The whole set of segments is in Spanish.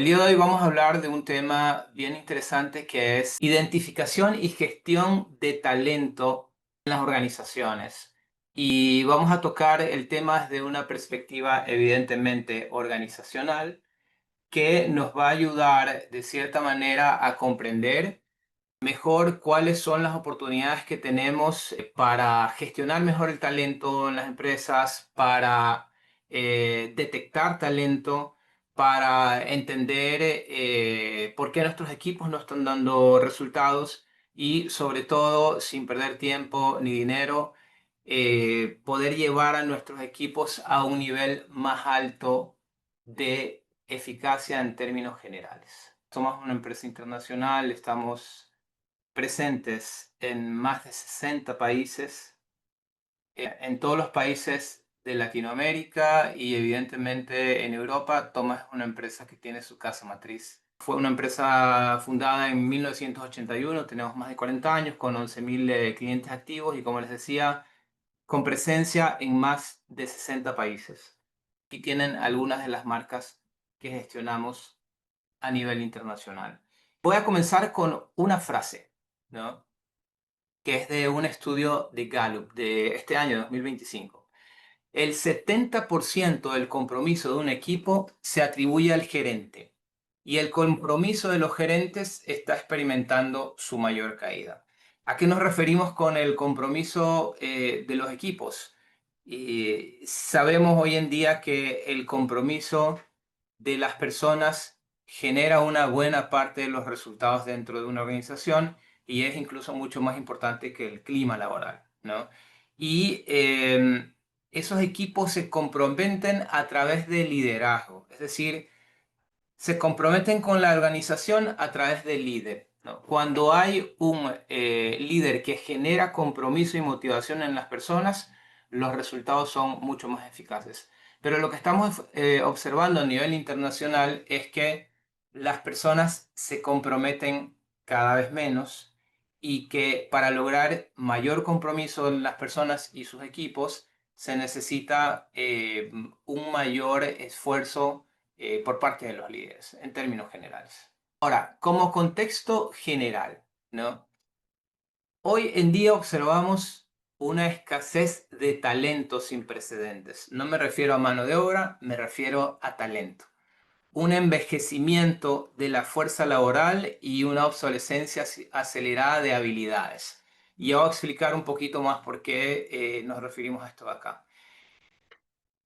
día de hoy vamos a hablar de un tema bien interesante que es identificación y gestión de talento en las organizaciones. Y vamos a tocar el tema desde una perspectiva evidentemente organizacional que nos va a ayudar de cierta manera a comprender mejor cuáles son las oportunidades que tenemos para gestionar mejor el talento en las empresas, para detectar talento, para entender por qué nuestros equipos no están dando resultados y sobre todo, sin perder tiempo ni dinero, poder llevar a nuestros equipos a un nivel más alto de eficacia en términos generales. Somos una empresa internacional, estamos presentes en más de 60 países, en todos los países de Latinoamérica y evidentemente en Europa. Thomas es una empresa que tiene su casa matriz. Fue una empresa fundada en 1981, tenemos más de 40 años con 11.000 clientes activos y, como les decía, con presencia en más de 60 países. Aquí tienen algunas de las marcas que gestionamos a nivel internacional. Voy a comenzar con una frase, ¿no?, que es de un estudio de Gallup de este año, 2025. El 70% del compromiso de un equipo se atribuye al gerente y el compromiso de los gerentes está experimentando su mayor caída. ¿A qué nos referimos con el compromiso de los equipos? Sabemos hoy en día que el compromiso de las personas genera una buena parte de los resultados dentro de una organización y es incluso mucho más importante que el clima laboral, ¿no? Y esos equipos se comprometen a través de liderazgo, es decir, se comprometen con la organización a través del líder, ¿no? Cuando hay un líder que genera compromiso y motivación en las personas, los resultados son mucho más eficaces. Pero lo que estamos observando a nivel internacional es que las personas se comprometen cada vez menos y que para lograr mayor compromiso en las personas y sus equipos se necesita un mayor esfuerzo por parte de los líderes, en términos generales. Ahora, como contexto general, ¿no? Hoy en día observamos una escasez de talento sin precedentes. No me refiero a mano de obra, me refiero a talento. Un envejecimiento de la fuerza laboral y una obsolescencia acelerada de habilidades. Y voy a explicar un poquito más por qué nos referimos a esto acá.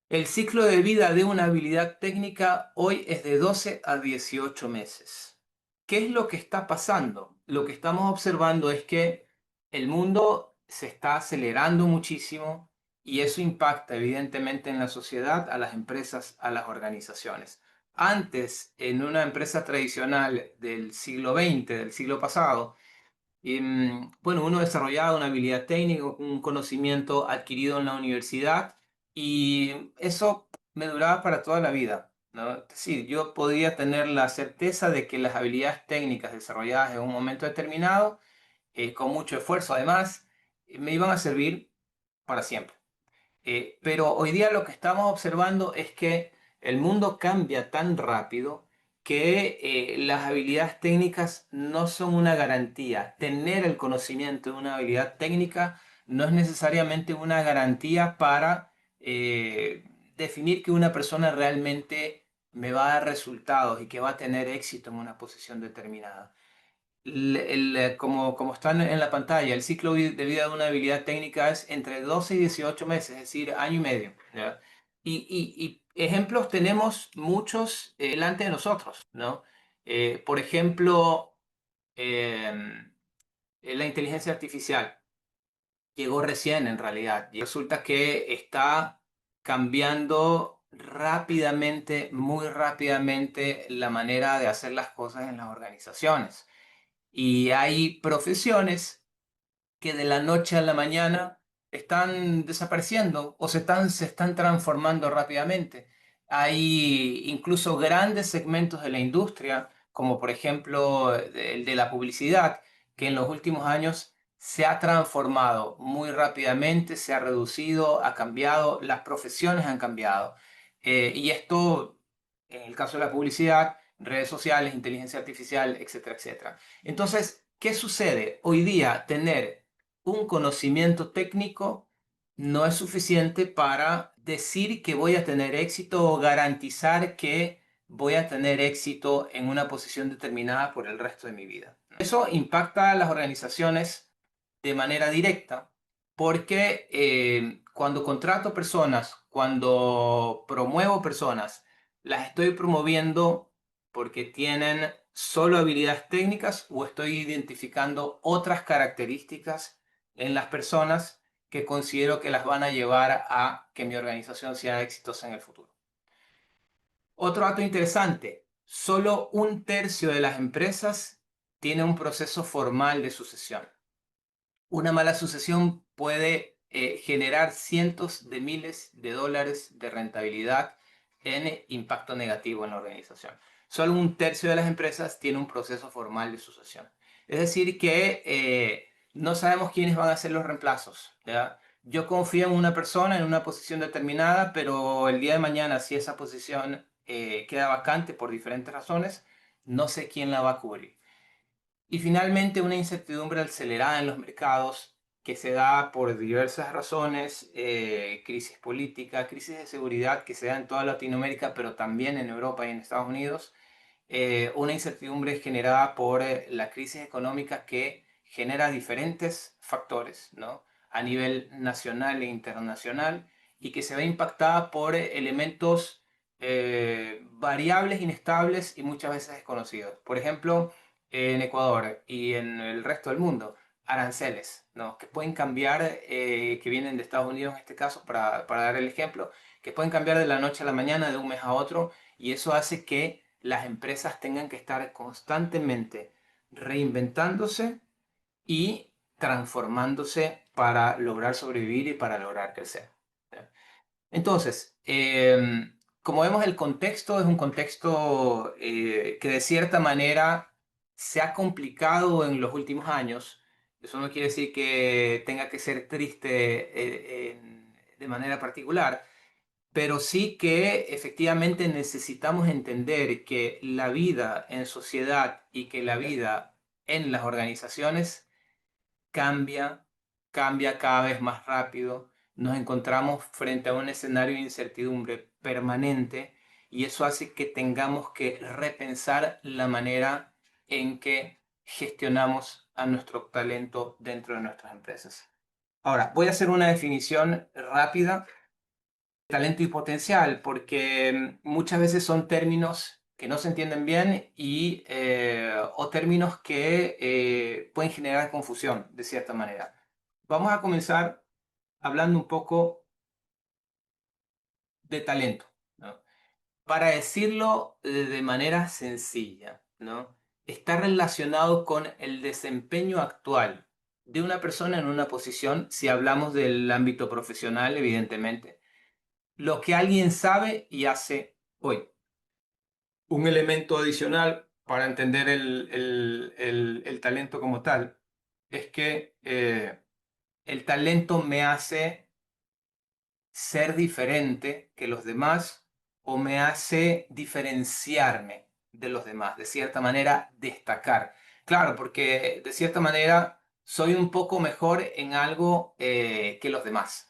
El ciclo de vida de una habilidad técnica hoy es de 12 a 18 meses. ¿Qué es lo que está pasando? Lo que estamos observando es que el mundo se está acelerando muchísimo y eso impacta evidentemente en la sociedad, a las empresas, a las organizaciones. Antes, en una empresa tradicional del siglo XX, del siglo pasado, bueno, uno desarrollaba una habilidad técnica, un conocimiento adquirido en la universidad y eso me duraba para toda la vida, ¿no? Es decir, yo podía tener la certeza de que las habilidades técnicas desarrolladas en un momento determinado, con mucho esfuerzo además, me iban a servir para siempre. Pero hoy día lo que estamos observando es que el mundo cambia tan rápido que las habilidades técnicas no son una garantía. Tener el conocimiento de una habilidad técnica no es necesariamente una garantía para eh, definir que una persona realmente me va a dar resultados y que va a tener éxito en una posición determinada. Como están en la pantalla, el ciclo de vida de una habilidad técnica es entre 12 y 18 meses, es decir, año y medio, ¿ya? Y ejemplos tenemos muchos delante de nosotros, ¿no? Por ejemplo, la inteligencia artificial llegó recién en realidad y resulta que está cambiando rápidamente, muy rápidamente, la manera de hacer las cosas en las organizaciones. Y hay profesiones que de la noche a la mañana están desapareciendo o se están transformando rápidamente. Hay incluso grandes segmentos de la industria, como por ejemplo el de la publicidad, que en los últimos años se ha transformado muy rápidamente, se ha reducido, ha cambiado, las profesiones han cambiado. Y esto, en el caso de la publicidad, redes sociales, inteligencia artificial, etcétera, etcétera. Entonces, ¿qué sucede? Hoy día tener un conocimiento técnico no es suficiente para decir que voy a tener éxito o garantizar que voy a tener éxito en una posición determinada por el resto de mi vida. Eso impacta a las organizaciones de manera directa porque cuando contrato personas, cuando promuevo personas, las estoy promoviendo porque tienen solo habilidades técnicas o estoy identificando otras características en las personas que considero que las van a llevar a que mi organización sea exitosa en el futuro. Otro dato interesante, solo un tercio de las empresas tiene un proceso formal de sucesión. Una mala sucesión puede generar cientos de miles de dólares de rentabilidad en impacto negativo en la organización. Solo un tercio de las empresas tiene un proceso formal de sucesión. Es decir, que no sabemos quiénes van a ser los reemplazos, ¿ya? Yo confío en una persona en una posición determinada, pero el día de mañana, si esa posición queda vacante por diferentes razones, no sé quién la va a cubrir. Y finalmente, una incertidumbre acelerada en los mercados que se da por diversas razones, crisis política, crisis de seguridad que se da en toda Latinoamérica, pero también en Europa y en Estados Unidos, una incertidumbre generada por la crisis económica que genera diferentes factores, ¿no? A nivel nacional e internacional y que se ve impactada por elementos variables, inestables y muchas veces desconocidos. Por ejemplo, en Ecuador y en el resto del mundo, aranceles, ¿no? Que pueden cambiar, que vienen de Estados Unidos en este caso, para dar el ejemplo, que pueden cambiar de la noche a la mañana, de un mes a otro, y eso hace que las empresas tengan que estar constantemente reinventándose y transformándose para lograr sobrevivir y para lograr crecer. Entonces, como vemos, el contexto es un contexto que de cierta manera se ha complicado en los últimos años. Eso no quiere decir que tenga que ser triste de manera particular, pero sí que efectivamente necesitamos entender que la vida en sociedad y que la vida en las organizaciones cambia, cambia cada vez más rápido. Nos encontramos frente a un escenario de incertidumbre permanente y eso hace que tengamos que repensar la manera en que gestionamos a nuestro talento dentro de nuestras empresas. Ahora, voy a hacer una definición rápida talento y potencial, porque muchas veces son términos que no se entienden bien y, o términos que pueden generar confusión de cierta manera. Vamos a comenzar hablando un poco de talento, ¿no? Para decirlo de manera sencilla, ¿no? Está relacionado con el desempeño actual de una persona en una posición, si hablamos del ámbito profesional, evidentemente lo que alguien sabe y hace hoy. Un elemento adicional para entender el talento como tal es que el talento me hace ser diferente que los demás o me hace diferenciarme de los demás, de cierta manera destacar. Claro, porque de cierta manera soy un poco mejor en algo que los demás.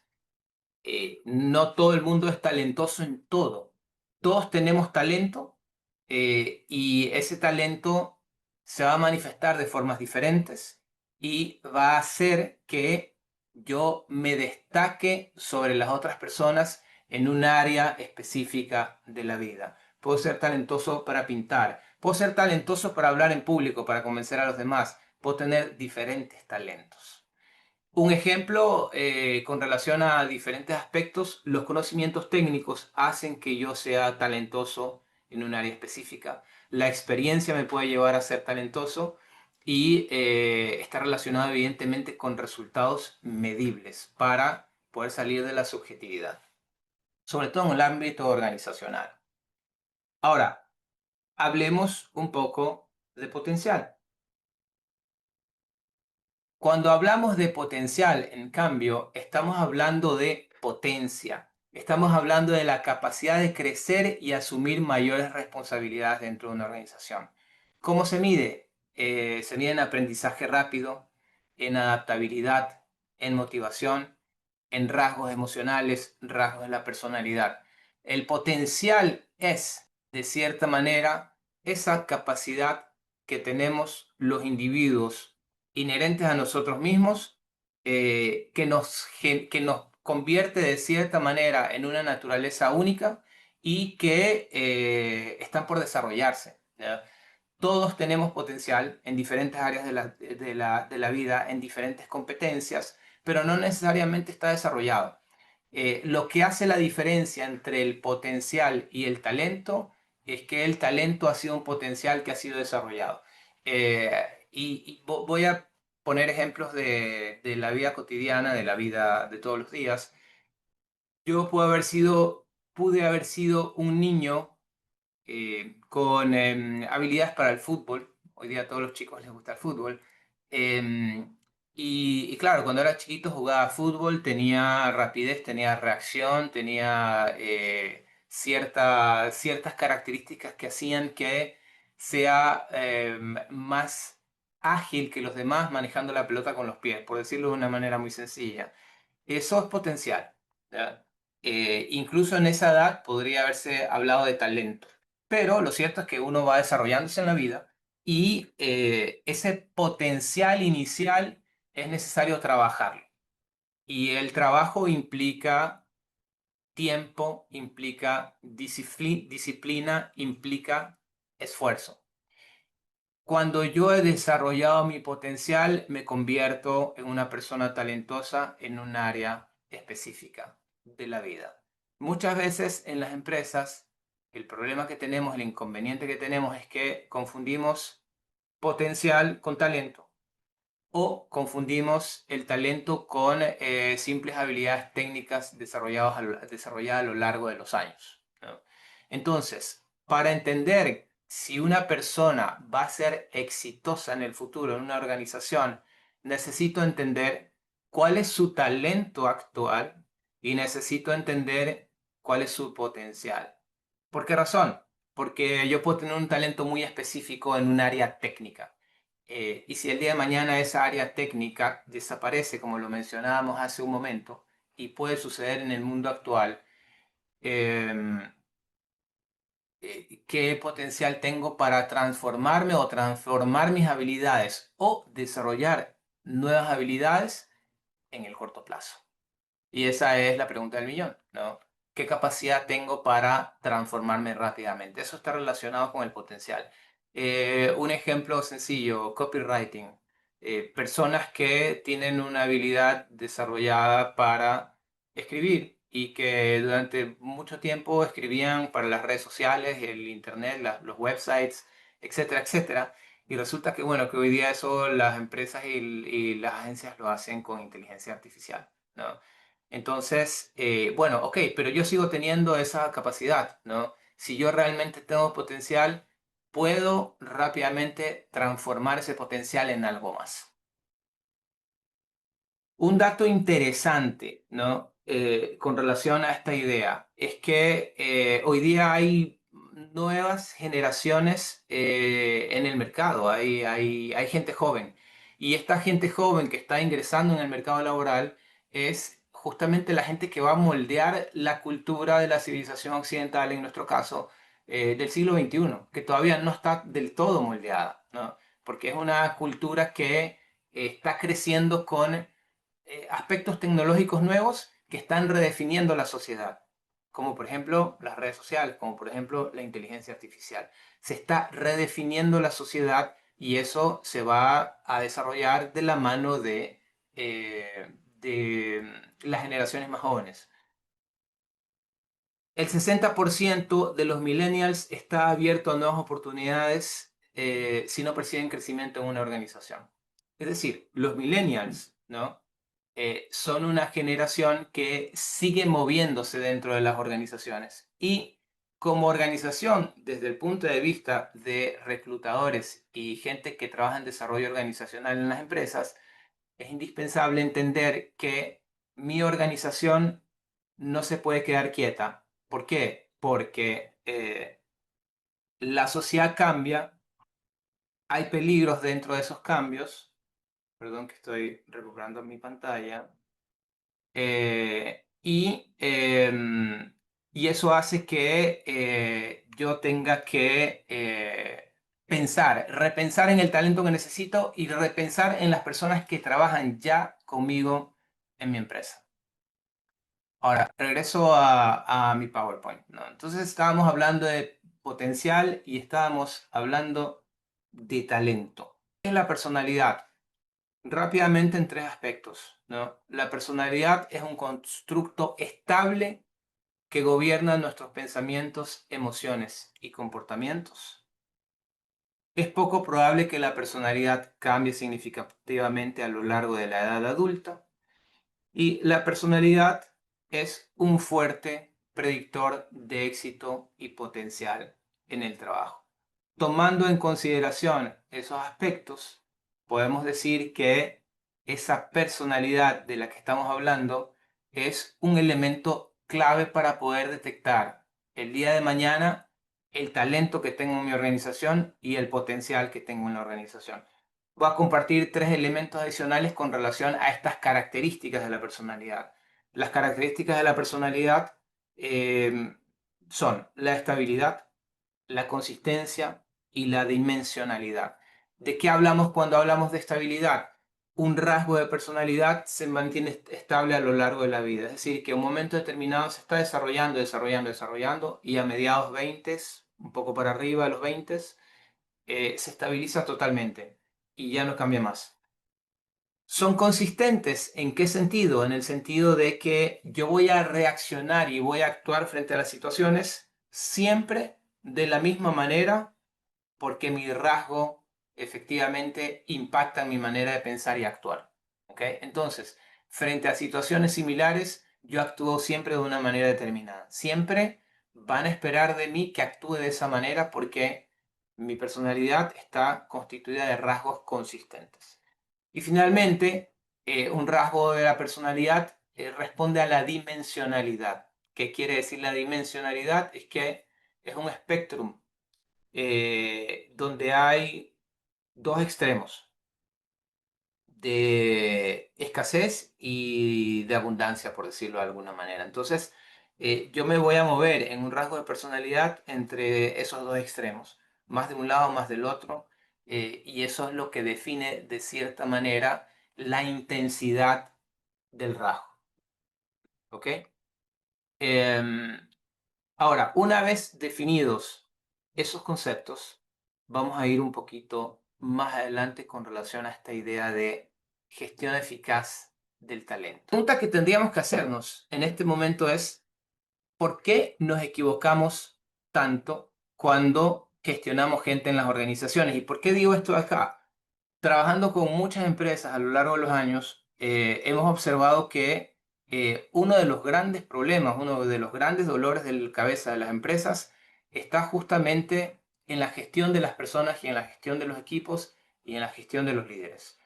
No todo el mundo es talentoso en todo. Todos tenemos talento y ese talento se va a manifestar de formas diferentes y va a hacer que yo me destaque sobre las otras personas en un área específica de la vida. Puedo ser talentoso para pintar, puedo ser talentoso para hablar en público, para convencer a los demás, puedo tener diferentes talentos. Un ejemplo con relación a diferentes aspectos, los conocimientos técnicos hacen que yo sea talentoso en un área específica. La experiencia me puede llevar a ser talentoso y está relacionado evidentemente con resultados medibles para poder salir de la subjetividad, sobre todo en el ámbito organizacional. Ahora, hablemos un poco de potencial. Cuando hablamos de potencial, en cambio, estamos hablando de potencia. Estamos hablando de la capacidad de crecer y asumir mayores responsabilidades dentro de una organización. ¿Cómo se mide? Se mide en aprendizaje rápido, en adaptabilidad, en motivación, en rasgos emocionales, rasgos de la personalidad. El potencial es, de cierta manera, esa capacidad que tenemos los individuos inherentes a nosotros mismos, que nos convierte de cierta manera en una naturaleza única y que están por desarrollarse, ¿ya? Todos tenemos potencial en diferentes áreas de la vida, en diferentes competencias, pero no necesariamente está desarrollado. Lo que hace la diferencia entre el potencial y el talento es que el talento ha sido un potencial que ha sido desarrollado. Eh, Voy a poner ejemplos de la vida cotidiana, de la vida de todos los días. Yo pude haber sido un niño con habilidades para el fútbol. Hoy día a todos los chicos les gusta el fútbol. Y claro, cuando era chiquito jugaba fútbol, tenía rapidez, tenía reacción, tenía ciertas características que hacían que sea más ágil que los demás manejando la pelota con los pies, por decirlo de una manera muy sencilla. Eso es potencial, ¿ya? Incluso en esa edad podría haberse hablado de talento, pero lo cierto es que uno va desarrollándose en la vida y ese potencial inicial es necesario trabajarlo. Y el trabajo implica tiempo, implica disciplina, implica esfuerzo. Cuando yo he desarrollado mi potencial, me convierto en una persona talentosa en un área específica de la vida. Muchas veces en las empresas, el problema que tenemos, el inconveniente que tenemos es que confundimos potencial con talento o confundimos el talento con simples habilidades técnicas desarrolladas a lo largo de los años, ¿no? Entonces, para entender si una persona va a ser exitosa en el futuro en una organización, necesito entender cuál es su talento actual y necesito entender cuál es su potencial. ¿Por qué razón? Porque yo puedo tener un talento muy específico en un área técnica. Y si el día de mañana esa área técnica desaparece, como lo mencionábamos hace un momento, y puede suceder en el mundo actual, em, ¿qué potencial tengo para transformarme o transformar mis habilidades o desarrollar nuevas habilidades en el corto plazo? Y esa es la pregunta del millón, ¿no? ¿Qué capacidad tengo para transformarme rápidamente? Eso está relacionado con el potencial. Un ejemplo sencillo, copywriting. Personas que tienen una habilidad desarrollada para escribir y que durante mucho tiempo escribían para las redes sociales, el internet, los websites, etcétera, etcétera. Y resulta que, bueno, que hoy día eso las empresas y las agencias lo hacen con inteligencia artificial, ¿no? Entonces, bueno, ok, pero yo sigo teniendo esa capacidad, ¿no? Si yo realmente tengo potencial, puedo rápidamente transformar ese potencial en algo más. Un dato interesante, ¿no? Con relación a esta idea es que hoy día hay nuevas generaciones en el mercado, hay gente joven y esta gente joven que está ingresando en el mercado laboral es justamente la gente que va a moldear la cultura de la civilización occidental, en nuestro caso, del siglo XXI, que todavía no está del todo moldeada, ¿no? Porque es una cultura que está creciendo con aspectos tecnológicos nuevos que están redefiniendo la sociedad, como por ejemplo las redes sociales, como por ejemplo la inteligencia artificial. Se está redefiniendo la sociedad y eso se va a desarrollar de la mano de las generaciones más jóvenes. El 60% de los millennials está abierto a nuevas oportunidades si no perciben crecimiento en una organización. Es decir, los millennials, ¿no? Son una generación que sigue moviéndose dentro de las organizaciones. Y como organización, desde el punto de vista de reclutadores y gente que trabaja en desarrollo organizacional en las empresas, es indispensable entender que mi organización no se puede quedar quieta. ¿Por qué? Porque la sociedad cambia, hay peligros dentro de esos cambios. Perdón que estoy recuperando mi pantalla. Y eso hace que yo tenga que repensar en el talento que necesito y repensar en las personas que trabajan ya conmigo en mi empresa. Ahora, regreso a mi PowerPoint, ¿no? Entonces estábamos hablando de potencial y estábamos hablando de talento. ¿Qué es la personalidad? Rápidamente en tres aspectos, ¿no? La personalidad es un constructo estable que gobierna nuestros pensamientos, emociones y comportamientos. Es poco probable que la personalidad cambie significativamente a lo largo de la edad adulta. Y la personalidad es un fuerte predictor de éxito y potencial en el trabajo. Tomando en consideración esos aspectos, podemos decir que esa personalidad de la que estamos hablando es un elemento clave para poder detectar el día de mañana el talento que tengo en mi organización y el potencial que tengo en la organización. Voy a compartir tres elementos adicionales con relación a estas características de la personalidad. Las características de la personalidad son la estabilidad, la consistencia y la dimensionalidad. ¿De qué hablamos cuando hablamos de estabilidad? Un rasgo de personalidad se mantiene estable a lo largo de la vida, es decir, que en un momento determinado se está desarrollando y a mediados 20, un poco para arriba de los 20, se estabiliza totalmente y ya no cambia más. ¿Son consistentes? ¿En qué sentido? En el sentido de que yo voy a reaccionar y voy a actuar frente a las situaciones siempre de la misma manera porque mi rasgo efectivamente impacta en mi manera de pensar y actuar. ¿Ok? Entonces, frente a situaciones similares, yo actúo siempre de una manera determinada. Siempre van a esperar de mí que actúe de esa manera porque mi personalidad está constituida de rasgos consistentes. Y finalmente, un rasgo de la personalidad responde a la dimensionalidad. ¿Qué quiere decir la dimensionalidad? Es que es un espectro donde hay dos extremos de escasez y de abundancia, por decirlo de alguna manera. Entonces, yo me voy a mover en un rasgo de personalidad entre esos dos extremos, más de un lado, más del otro, y eso es lo que define de cierta manera la intensidad del rasgo. ¿Ok? Em, Ahora, una vez definidos esos conceptos, vamos a ir un poquito más adelante con relación a esta idea de gestión eficaz del talento. La pregunta que tendríamos que hacernos en este momento es, ¿por qué nos equivocamos tanto cuando gestionamos gente en las organizaciones? ¿Y por qué digo esto acá? Trabajando con muchas empresas a lo largo de los años, hemos observado que uno de los grandes problemas, uno de los grandes dolores de cabeza de las empresas está justamente en la gestión de las personas y en la gestión de los equipos y en la gestión de los líderes.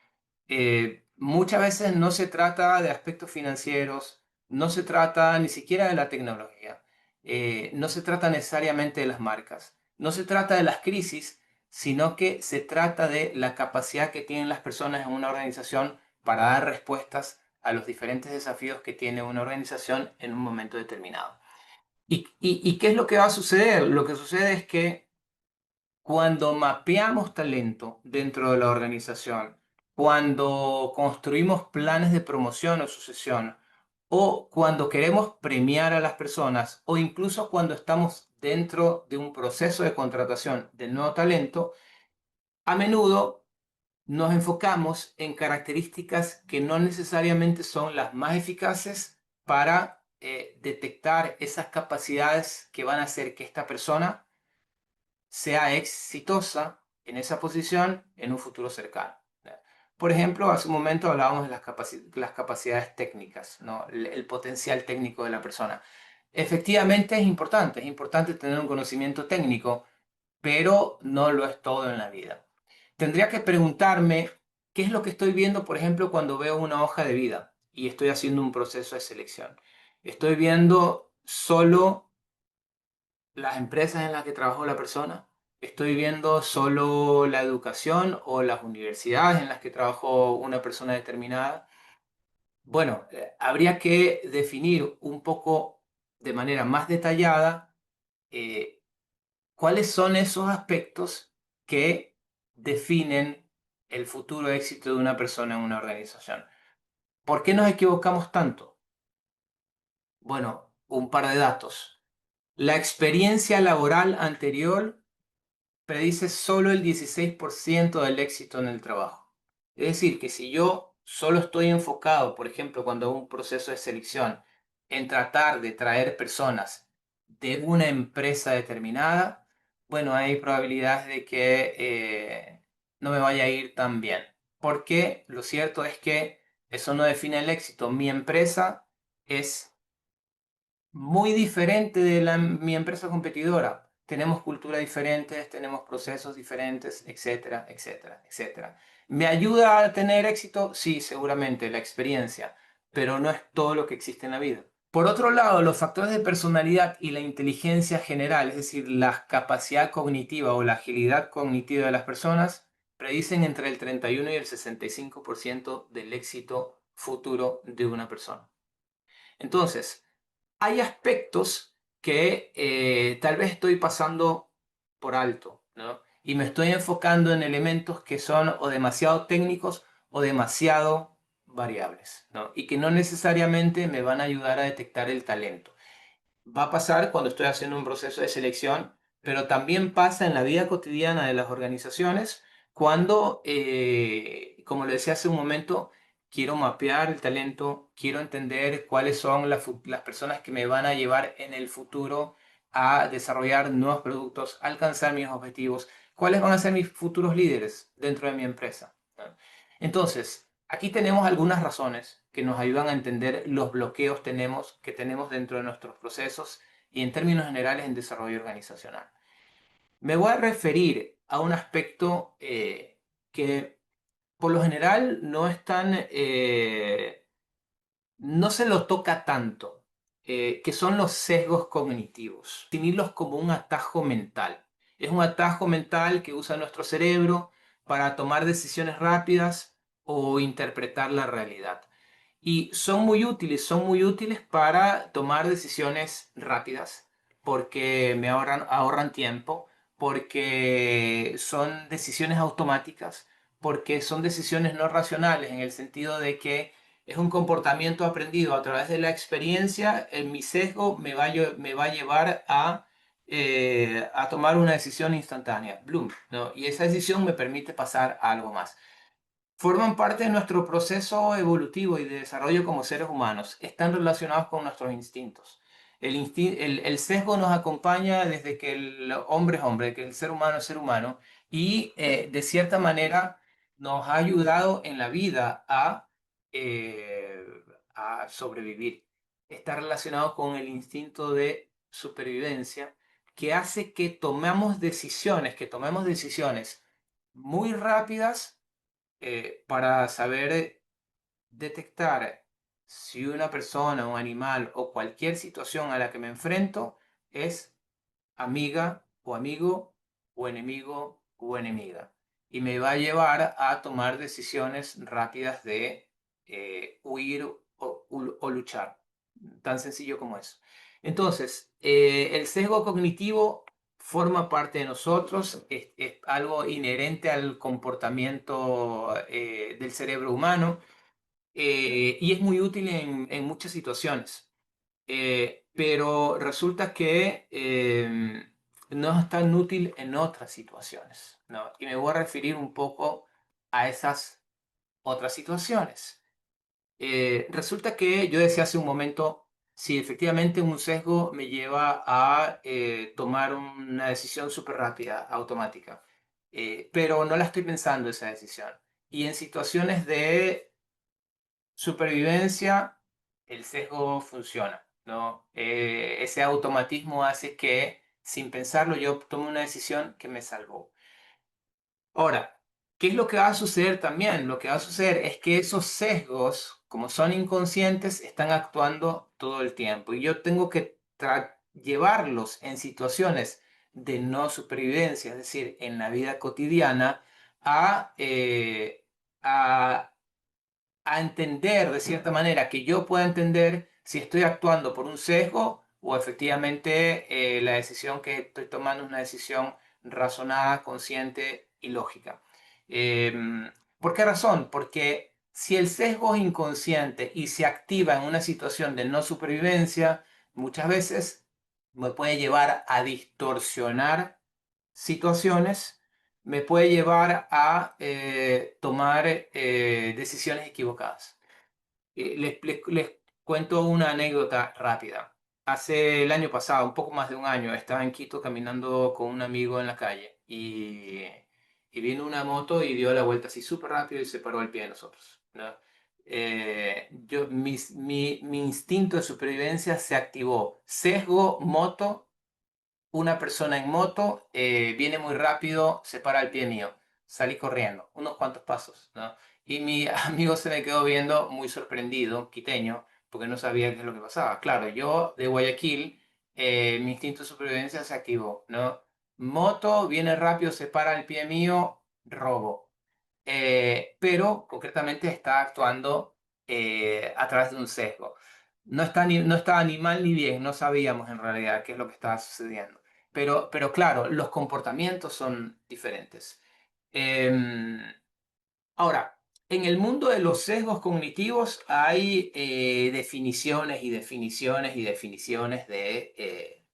Muchas veces no se trata de aspectos financieros, no se trata ni siquiera de la tecnología, no se trata necesariamente de las marcas, no se trata de las crisis, sino que se trata de la capacidad que tienen las personas en una organización para dar respuestas a los diferentes desafíos que tiene una organización en un momento determinado. ¿Y qué es lo que va a suceder? Lo que sucede es que cuando mapeamos talento dentro de la organización, cuando construimos planes de promoción o sucesión, o cuando queremos premiar a las personas, o incluso cuando estamos dentro de un proceso de contratación del nuevo talento, a menudo nos enfocamos en características que no necesariamente son las más eficaces para detectar esas capacidades que van a hacer que esta persona sea exitosa en esa posición en un futuro cercano. Por ejemplo, hace un momento hablábamos de las capacidades técnicas, ¿no? El potencial técnico de la persona. Efectivamente es importante tener un conocimiento técnico, pero no lo es todo en la vida. Tendría que preguntarme qué es lo que estoy viendo, por ejemplo, cuando veo una hoja de vida y estoy haciendo un proceso de selección. Estoy viendo solo las empresas en las que trabajó la persona. Estoy viendo solo la educación o las universidades en las que trabajó una persona determinada. Bueno, habría que definir un poco de manera más detallada eh, cuáles son esos aspectos que definen el futuro éxito de una persona en una organización. ¿Por qué nos equivocamos tanto? Bueno, un par de datos. La experiencia laboral anterior predice solo el 16% del éxito en el trabajo. Es decir, que si yo solo estoy enfocado, por ejemplo, cuando hago un proceso de selección, en tratar de traer personas de una empresa determinada, bueno, hay probabilidades de que no me vaya a ir tan bien. Porque lo cierto es que eso no define el éxito. Mi empresa es muy diferente de mi empresa competidora. Tenemos culturas diferentes, tenemos procesos diferentes, etcétera, etcétera, etcétera. ¿Me ayuda a tener éxito? Sí, seguramente, la experiencia, pero no es todo lo que existe en la vida. Por otro lado, los factores de personalidad y la inteligencia general, es decir, la capacidad cognitiva o la agilidad cognitiva de las personas, predicen entre el 31 y el 65% del éxito futuro de una persona. Entonces, hay aspectos que tal vez estoy pasando por alto, ¿no? Y me estoy enfocando en elementos que son o demasiado técnicos o demasiado variables, ¿no? Y que no necesariamente me van a ayudar a detectar el talento. Va a pasar cuando estoy haciendo un proceso de selección, pero también pasa en la vida cotidiana de las organizaciones cuando, como le decía hace un momento, quiero mapear el talento, quiero entender cuáles son las personas que me van a llevar en el futuro a desarrollar nuevos productos, alcanzar mis objetivos, cuáles van a ser mis futuros líderes dentro de mi empresa, ¿no? Entonces, aquí tenemos algunas razones que nos ayudan a entender los bloqueos que tenemos dentro de nuestros procesos y en términos generales en desarrollo organizacional. Me voy a referir a un aspecto que por lo general no se lo toca tanto, que son los sesgos cognitivos. Definirlos como un atajo mental. Es un atajo mental que usa nuestro cerebro para tomar decisiones rápidas o interpretar la realidad. Y son muy útiles para tomar decisiones rápidas, porque me ahorran tiempo, porque son decisiones automáticas, porque son decisiones no racionales, en el sentido de que es un comportamiento aprendido a través de la experiencia. Mi sesgo me va a llevar a tomar una decisión instantánea, Bloom, ¿no? Y esa decisión me permite pasar a algo más. Forman parte de nuestro proceso evolutivo y de desarrollo como seres humanos. Están relacionados con nuestros instintos. El sesgo nos acompaña desde que el hombre es hombre, que el ser humano es ser humano, y de cierta manera nos ha ayudado en la vida eh, a sobrevivir. Está relacionado con el instinto de supervivencia que hace que tomemos decisiones muy rápidas para saber detectar si una persona, un animal o cualquier situación a la que me enfrento es amiga o amigo o enemigo o enemiga. Y me va a llevar a tomar decisiones rápidas de huir o luchar. Tan sencillo como eso. Entonces, el sesgo cognitivo forma parte de nosotros, es algo inherente al comportamiento del cerebro humano, y es muy útil en muchas situaciones. Pero resulta que no es tan útil en otras situaciones, ¿no? Y me voy a referir un poco a esas otras situaciones. Resulta que yo decía hace un momento, si efectivamente un sesgo me lleva a tomar una decisión súper rápida, automática, pero no la estoy pensando esa decisión. Y en situaciones de supervivencia, el sesgo funciona, ¿no? Ese automatismo hace que, sin pensarlo, yo tome una decisión que me salvó. Ahora, ¿qué es lo que va a suceder también? Lo que va a suceder es que esos sesgos como son inconscientes, están actuando todo el tiempo. Y yo tengo que llevarlos en situaciones de no supervivencia, es decir, en la vida cotidiana, a, eh, a a entender de cierta manera, que yo pueda entender si estoy actuando por un sesgo o efectivamente la decisión que estoy tomando es una decisión razonada, consciente y lógica. ¿Por qué razón? Porque si el sesgo es inconsciente y se activa en una situación de no supervivencia, muchas veces me puede llevar a distorsionar situaciones, me puede llevar a tomar decisiones equivocadas. Les cuento una anécdota rápida. Hace el año pasado, un poco más de un año, estaba en Quito caminando con un amigo en la calle y vino una moto y dio la vuelta así súper rápido y se paró al pie de nosotros, ¿no? Mi instinto de supervivencia se activó. Sesgo, moto, una persona en moto, viene muy rápido, se para al pie mío. Salí corriendo, unos cuantos pasos, ¿no? Y mi amigo se me quedó viendo muy sorprendido, quiteño, porque no sabía qué es lo que pasaba. Claro, yo de Guayaquil, mi instinto de supervivencia se activó, ¿no? Moto, viene rápido, se para al pie mío, robo. Pero concretamente está actuando a través de un sesgo. No estaba ni mal ni bien, no sabíamos en realidad qué es lo que estaba sucediendo. Pero claro, los comportamientos son diferentes. Em, Ahora, en el mundo de los sesgos cognitivos hay definiciones y definiciones y definiciones de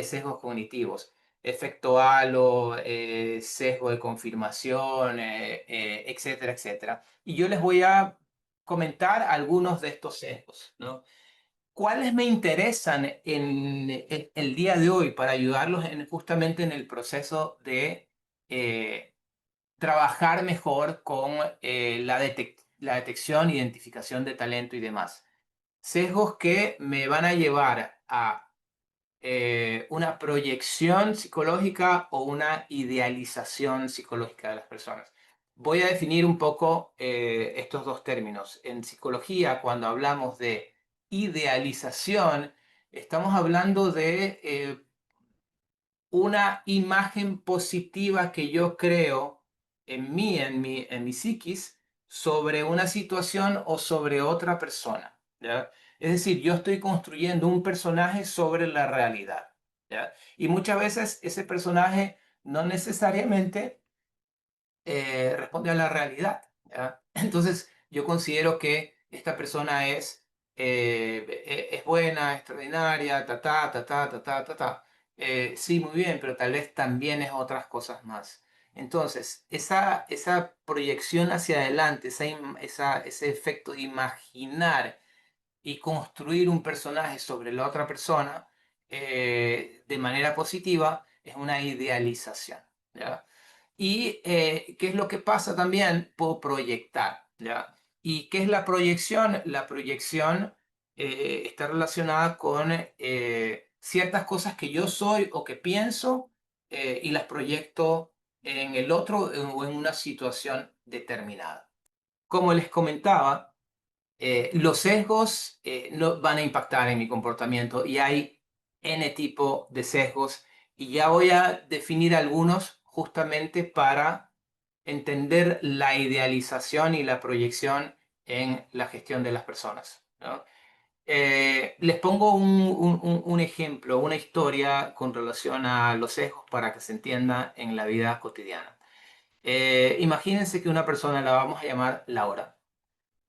sesgos cognitivos. Efecto halo, sesgo de confirmación, etcétera, etcétera. Y yo les voy a comentar algunos de estos sesgos, ¿no? ¿Cuáles me interesan en el día de hoy para ayudarlos justamente en el proceso de eh, trabajar mejor con la detección, identificación de talento y demás? Sesgos que me van a llevar a una proyección psicológica o una idealización psicológica de las personas. Voy a definir un poco estos dos términos. En psicología, cuando hablamos de idealización, estamos hablando de una imagen positiva que yo creo en mi psiquis, sobre una situación o sobre otra persona, ¿ya? Es decir, yo estoy construyendo un personaje sobre la realidad, ¿ya? Y muchas veces ese personaje no necesariamente responde a la realidad, ¿ya? Entonces, yo considero que esta persona es buena, extraordinaria, ta, ta, ta, ta, ta, ta, ta, ta. Sí, muy bien, pero tal vez también es otras cosas más. Entonces, esa proyección hacia adelante, ese efecto de imaginar y construir un personaje sobre la otra persona de manera positiva es una idealización, ¿ya? Y qué es lo que pasa también, puedo proyectar, ¿ya? ¿Y qué es la proyección? La proyección está relacionada con ciertas cosas que yo soy o que pienso y las proyecto en el otro o en una situación determinada. Como les comentaba, los sesgos no van a impactar en mi comportamiento y hay N tipo de sesgos y ya voy a definir algunos justamente para entender la idealización y la proyección en la gestión de las personas, ¿no? Les pongo un ejemplo, una historia con relación a los sesgos para que se entienda en la vida cotidiana. Imagínense que una persona la vamos a llamar Laura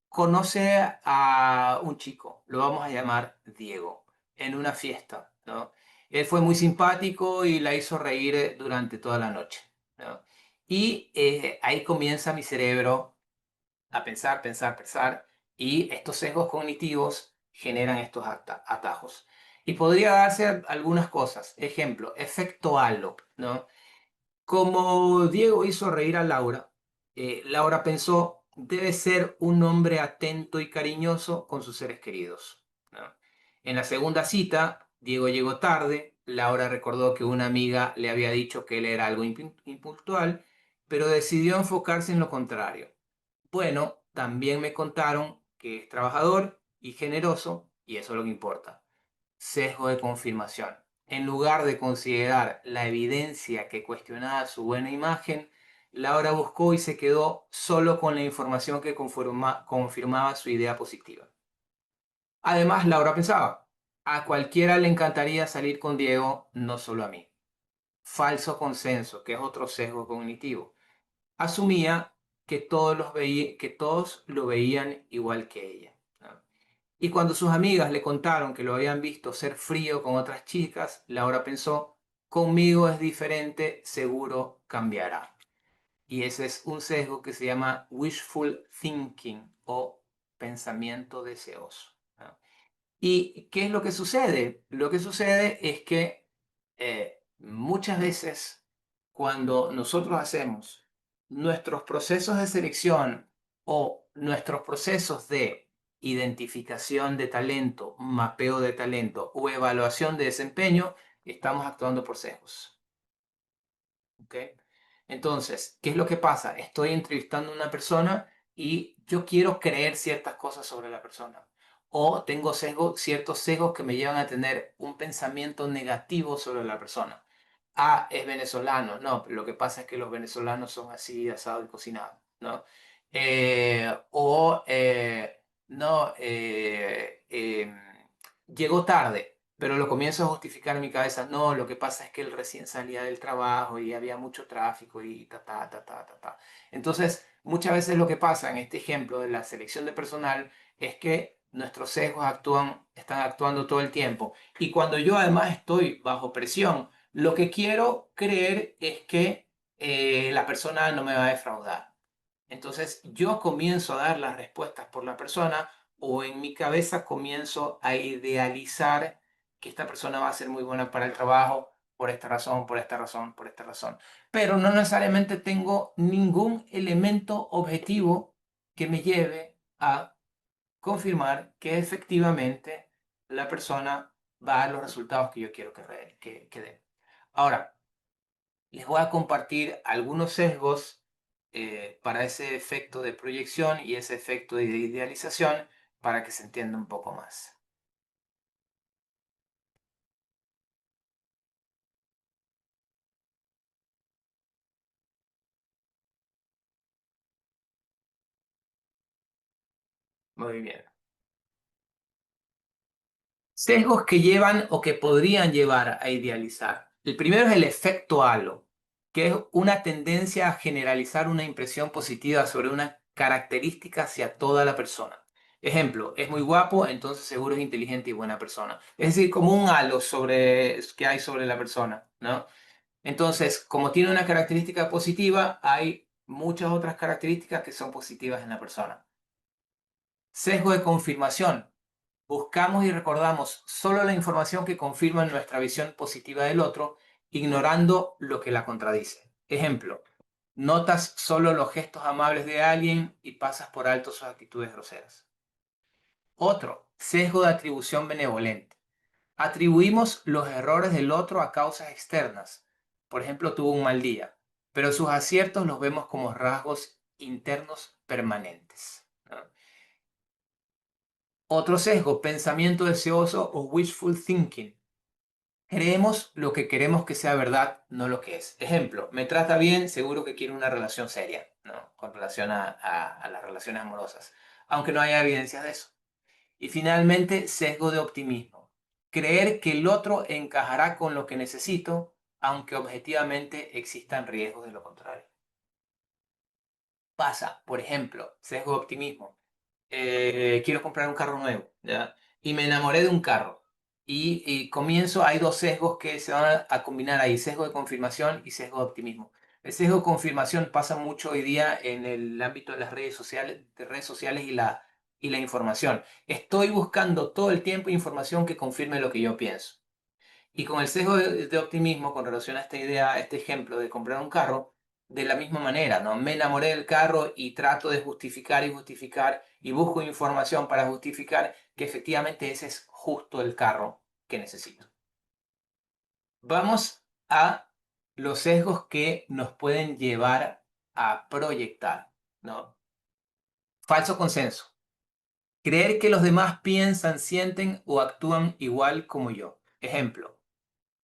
conoce a un chico, lo vamos a llamar Diego, en una fiesta, ¿no? Él fue muy simpático y la hizo reír durante toda la noche, ¿no? Y ahí comienza mi cerebro a pensar, pensar, pensar, y estos sesgos cognitivos generan estos atajos. Y podría darse algunas cosas. Ejemplo, efecto halo, ¿no? Como Diego hizo reír a Laura, Laura pensó, debe ser un hombre atento y cariñoso con sus seres queridos, ¿no? En la segunda cita, Diego llegó tarde, Laura recordó que una amiga le había dicho que él era algo impuntual, pero decidió enfocarse en lo contrario. Bueno, también me contaron que es trabajador y generoso, y eso es lo que importa. Sesgo de confirmación. En lugar de considerar la evidencia que cuestionaba su buena imagen, Laura buscó y se quedó solo con la información que confirmaba su idea positiva. Además, Laura pensaba, a cualquiera le encantaría salir con Diego, no solo a mí. Falso consenso, que es otro sesgo cognitivo. Asumía que que todos lo veían igual que ella, ¿no? Y cuando sus amigas le contaron que lo habían visto ser frío con otras chicas, Laura pensó, conmigo es diferente, seguro cambiará. Y ese es un sesgo que se llama wishful thinking o pensamiento deseoso, ¿no? ¿Y qué es lo que sucede? Lo que sucede es que muchas veces cuando nosotros hacemos nuestros procesos de selección o nuestros procesos de identificación de talento, mapeo de talento o evaluación de desempeño, estamos actuando por sesgos. ¿Ok? Entonces, ¿qué es lo que pasa? Estoy entrevistando a una persona y yo quiero creer ciertas cosas sobre la persona. O tengo ciertos sesgos que me llevan a tener un pensamiento negativo sobre la persona. Ah, es venezolano. No, lo que pasa es que los venezolanos son así, asado y cocinado, ¿no? No, llegó tarde, pero lo comienzo a justificar en mi cabeza. No, lo que pasa es que él recién salía del trabajo y había mucho tráfico y ta, ta, ta, ta, ta, ta. Entonces, muchas veces lo que pasa en este ejemplo de la selección de personal es que nuestros sesgos están actuando todo el tiempo. Y cuando yo además estoy bajo presión, lo que quiero creer es que la persona no me va a defraudar. Entonces yo comienzo a dar las respuestas por la persona o en mi cabeza comienzo a idealizar que esta persona va a ser muy buena para el trabajo por esta razón, por esta razón, por esta razón. Pero no necesariamente tengo ningún elemento objetivo que me lleve a confirmar que efectivamente la persona va a dar los resultados que yo quiero que dé. Ahora, les voy a compartir algunos sesgos para ese efecto de proyección y ese efecto de idealización para que se entienda un poco más. Muy bien. Sesgos que llevan o que podrían llevar a idealizar. El primero es el efecto halo, que es una tendencia a generalizar una impresión positiva sobre una característica hacia toda la persona. Ejemplo, es muy guapo, entonces seguro es inteligente y buena persona. Es decir, como un halo que hay sobre la persona, ¿no? Entonces, como tiene una característica positiva, hay muchas otras características que son positivas en la persona. Sesgo de confirmación. Buscamos y recordamos solo la información que confirma nuestra visión positiva del otro, ignorando lo que la contradice. Ejemplo, notas solo los gestos amables de alguien y pasas por alto sus actitudes groseras. Otro, sesgo de atribución benevolente. Atribuimos los errores del otro a causas externas. Por ejemplo, tuvo un mal día, pero sus aciertos los vemos como rasgos internos permanentes, ¿no? Otro sesgo, pensamiento deseoso o wishful thinking. Creemos lo que queremos que sea verdad, no lo que es. Ejemplo, me trata bien, seguro que quiere una relación seria, ¿no? Con relación a las relaciones amorosas, aunque no haya evidencias de eso. Y finalmente, sesgo de optimismo. Creer que el otro encajará con lo que necesito, aunque objetivamente existan riesgos de lo contrario. Pasa, por ejemplo, sesgo de optimismo. Quiero comprar un carro nuevo, ¿ya? Y me enamoré de un carro. Y comienzo, hay dos sesgos que se van a combinar ahí, sesgo de confirmación y sesgo de optimismo. El sesgo de confirmación pasa mucho hoy día en el ámbito de las redes sociales y la información. Estoy buscando todo el tiempo información que confirme lo que yo pienso. Y con el sesgo de optimismo con relación a esta idea, a este ejemplo de comprar un carro, de la misma manera, ¿no? Me enamoré del carro y trato de justificar y justificar y busco información para justificar que efectivamente ese es justo el carro que necesito. Vamos a los sesgos que nos pueden llevar a proyectar, ¿no? Falso consenso. Creer que los demás piensan, sienten o actúan igual como yo. Ejemplo,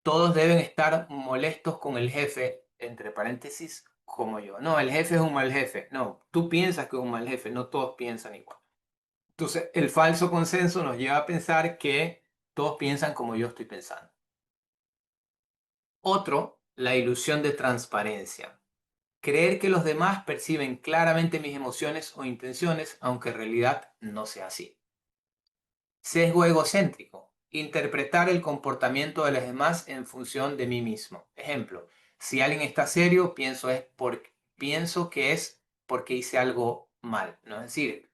todos deben estar molestos con el jefe, entre paréntesis, como yo. No, el jefe es un mal jefe. No, tú piensas que es un mal jefe, no todos piensan igual. Entonces, el falso consenso nos lleva a pensar que todos piensan como yo estoy pensando. Otro, la ilusión de transparencia. Creer que los demás perciben claramente mis emociones o intenciones, aunque en realidad no sea así. Sesgo egocéntrico. Interpretar el comportamiento de los demás en función de mí mismo. Ejemplo, si alguien está serio, pienso que es porque hice algo mal, ¿no? Es decir,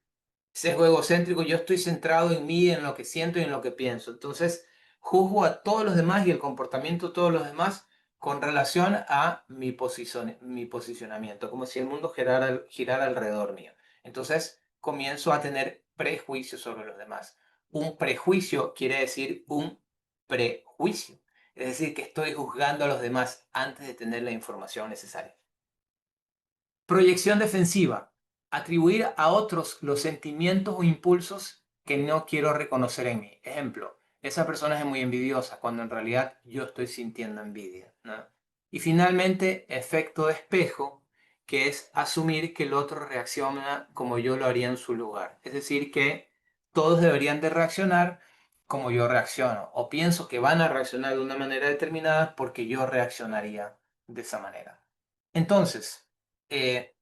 sesgo egocéntrico, yo estoy centrado en mí, en lo que siento y en lo que pienso. Entonces, juzgo a todos los demás y el comportamiento de todos los demás con relación a mi posicionamiento, como si el mundo girara alrededor mío. Entonces, comienzo a tener prejuicios sobre los demás. Un prejuicio quiere decir un prejuicio. Es decir, que estoy juzgando a los demás antes de tener la información necesaria. Proyección defensiva. Atribuir a otros los sentimientos o impulsos que no quiero reconocer en mí. Ejemplo, esa persona es muy envidiosa cuando en realidad yo estoy sintiendo envidia, ¿no? Y finalmente, efecto de espejo, que es asumir que el otro reacciona como yo lo haría en su lugar. Es decir, que todos deberían de reaccionar como yo reacciono. O pienso que van a reaccionar de una manera determinada porque yo reaccionaría de esa manera. Entonces, eh,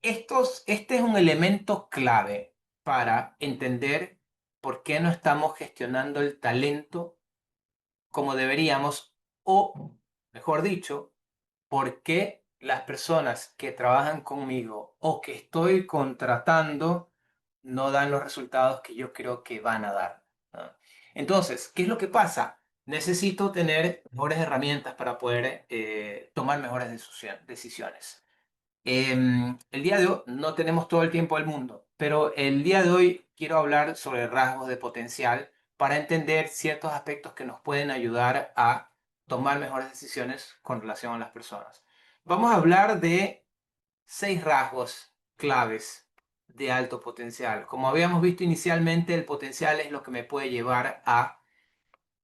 este es un elemento clave para entender por qué no estamos gestionando el talento como deberíamos, o, mejor dicho, por qué las personas que trabajan conmigo o que estoy contratando no dan los resultados que yo creo que van a dar, ¿no? Entonces, ¿qué es lo que pasa? Necesito tener mejores herramientas para poder tomar mejores decisiones. El día de hoy no tenemos todo el tiempo del mundo, pero el día de hoy quiero hablar sobre rasgos de potencial para entender ciertos aspectos que nos pueden ayudar a tomar mejores decisiones con relación a las personas. Vamos a hablar de 6 rasgos claves de alto potencial. Como habíamos visto inicialmente, el potencial es lo que me puede llevar a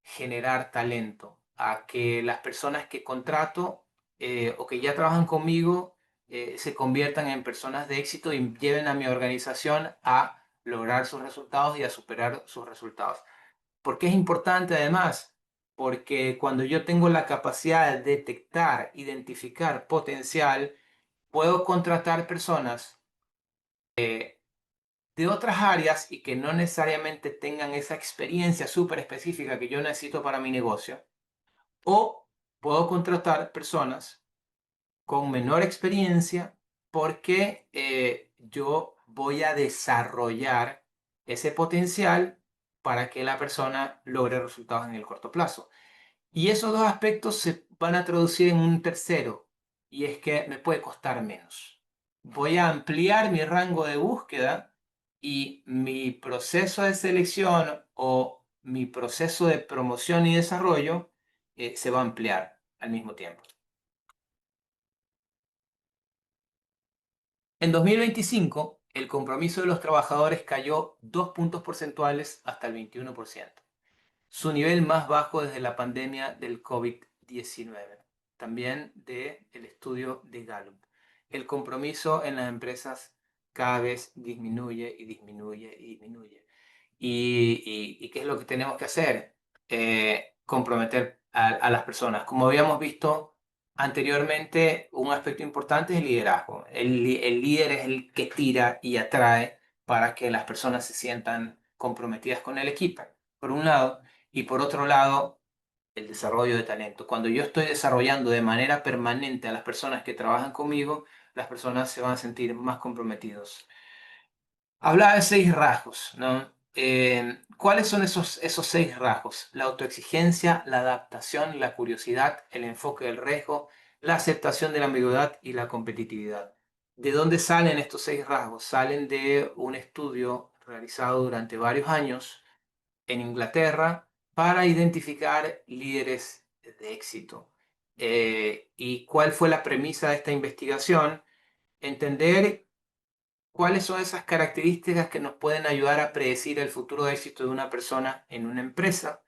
generar talento, a que las personas que contrato o que ya trabajan conmigo se conviertan en personas de éxito y lleven a mi organización a lograr sus resultados y a superar sus resultados. ¿Por qué es importante además? Porque cuando yo tengo la capacidad de detectar, identificar potencial, puedo contratar personas de otras áreas y que no necesariamente tengan esa experiencia súper específica que yo necesito para mi negocio. O puedo contratar personas con menor experiencia porque yo voy a desarrollar ese potencial para que la persona logre resultados en el corto plazo. Y esos dos aspectos se van a traducir en un tercero, y es que me puede costar menos. Voy a ampliar mi rango de búsqueda y mi proceso de selección o mi proceso de promoción y desarrollo se va a ampliar al mismo tiempo. En 2025, el compromiso de los trabajadores cayó 2 puntos porcentuales hasta el 21%, su nivel más bajo desde la pandemia del COVID-19. También del estudio de Gallup. El compromiso en las empresas cada vez disminuye y disminuye y disminuye. ¿Y qué es lo que tenemos que hacer? Comprometer a las personas. Como habíamos visto anteriormente, un aspecto importante es el liderazgo. El líder es el que tira y atrae para que las personas se sientan comprometidas con el equipo, por un lado, y por otro lado, el desarrollo de talento. Cuando yo estoy desarrollando de manera permanente a las personas que trabajan conmigo, las personas se van a sentir más comprometidos. Hablaba de 6 rasgos, ¿no? ¿Cuáles son esos 6 rasgos? La autoexigencia, la adaptación, la curiosidad, el enfoque del riesgo, la aceptación de la ambigüedad y la competitividad. ¿De dónde salen estos 6 rasgos? Salen de un estudio realizado durante varios años en Inglaterra para identificar líderes de éxito. ¿Y cuál fue la premisa de esta investigación? Entender cuáles son esas características que nos pueden ayudar a predecir el futuro éxito de una persona en una empresa.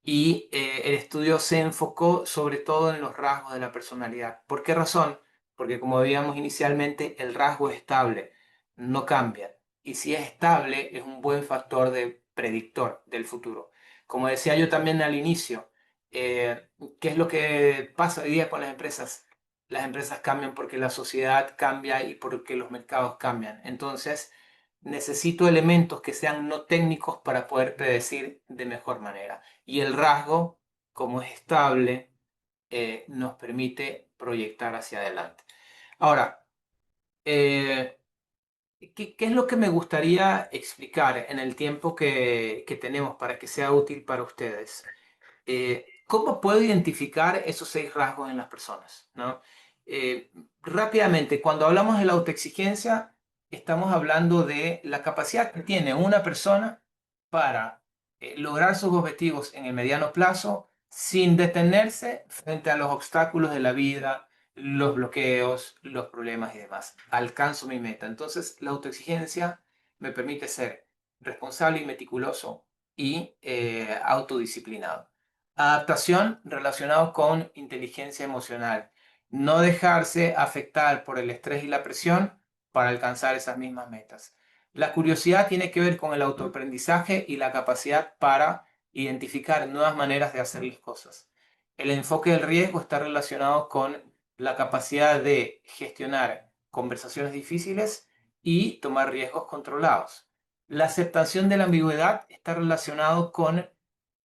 Y el estudio se enfocó sobre todo en los rasgos de la personalidad. ¿Por qué razón? Porque como veíamos inicialmente, el rasgo es estable, no cambia. Y si es estable, es un buen factor de predictor del futuro. Como decía yo también al inicio, eh, ¿qué es lo que pasa hoy día con las empresas? Las empresas cambian porque la sociedad cambia y porque los mercados cambian. Entonces, necesito elementos que sean no técnicos para poder predecir de mejor manera. Y el rasgo, como es estable, nos permite proyectar hacia adelante. Ahora, eh, ¿qué es lo que me gustaría explicar en el tiempo que tenemos para que sea útil para ustedes? ¿Cómo puedo identificar esos 6 rasgos en las personas? ¿No? Rápidamente, cuando hablamos de la autoexigencia, estamos hablando de la capacidad que tiene una persona para lograr sus objetivos en el mediano plazo sin detenerse frente a los obstáculos de la vida, los bloqueos, los problemas y demás. Alcanzo mi meta. Entonces, la autoexigencia me permite ser responsable y meticuloso y autodisciplinado. Adaptación relacionado con inteligencia emocional. No dejarse afectar por el estrés y la presión para alcanzar esas mismas metas. La curiosidad tiene que ver con el autoaprendizaje y la capacidad para identificar nuevas maneras de hacer las cosas. El enfoque del riesgo está relacionado con la capacidad de gestionar conversaciones difíciles y tomar riesgos controlados. La aceptación de la ambigüedad está relacionado con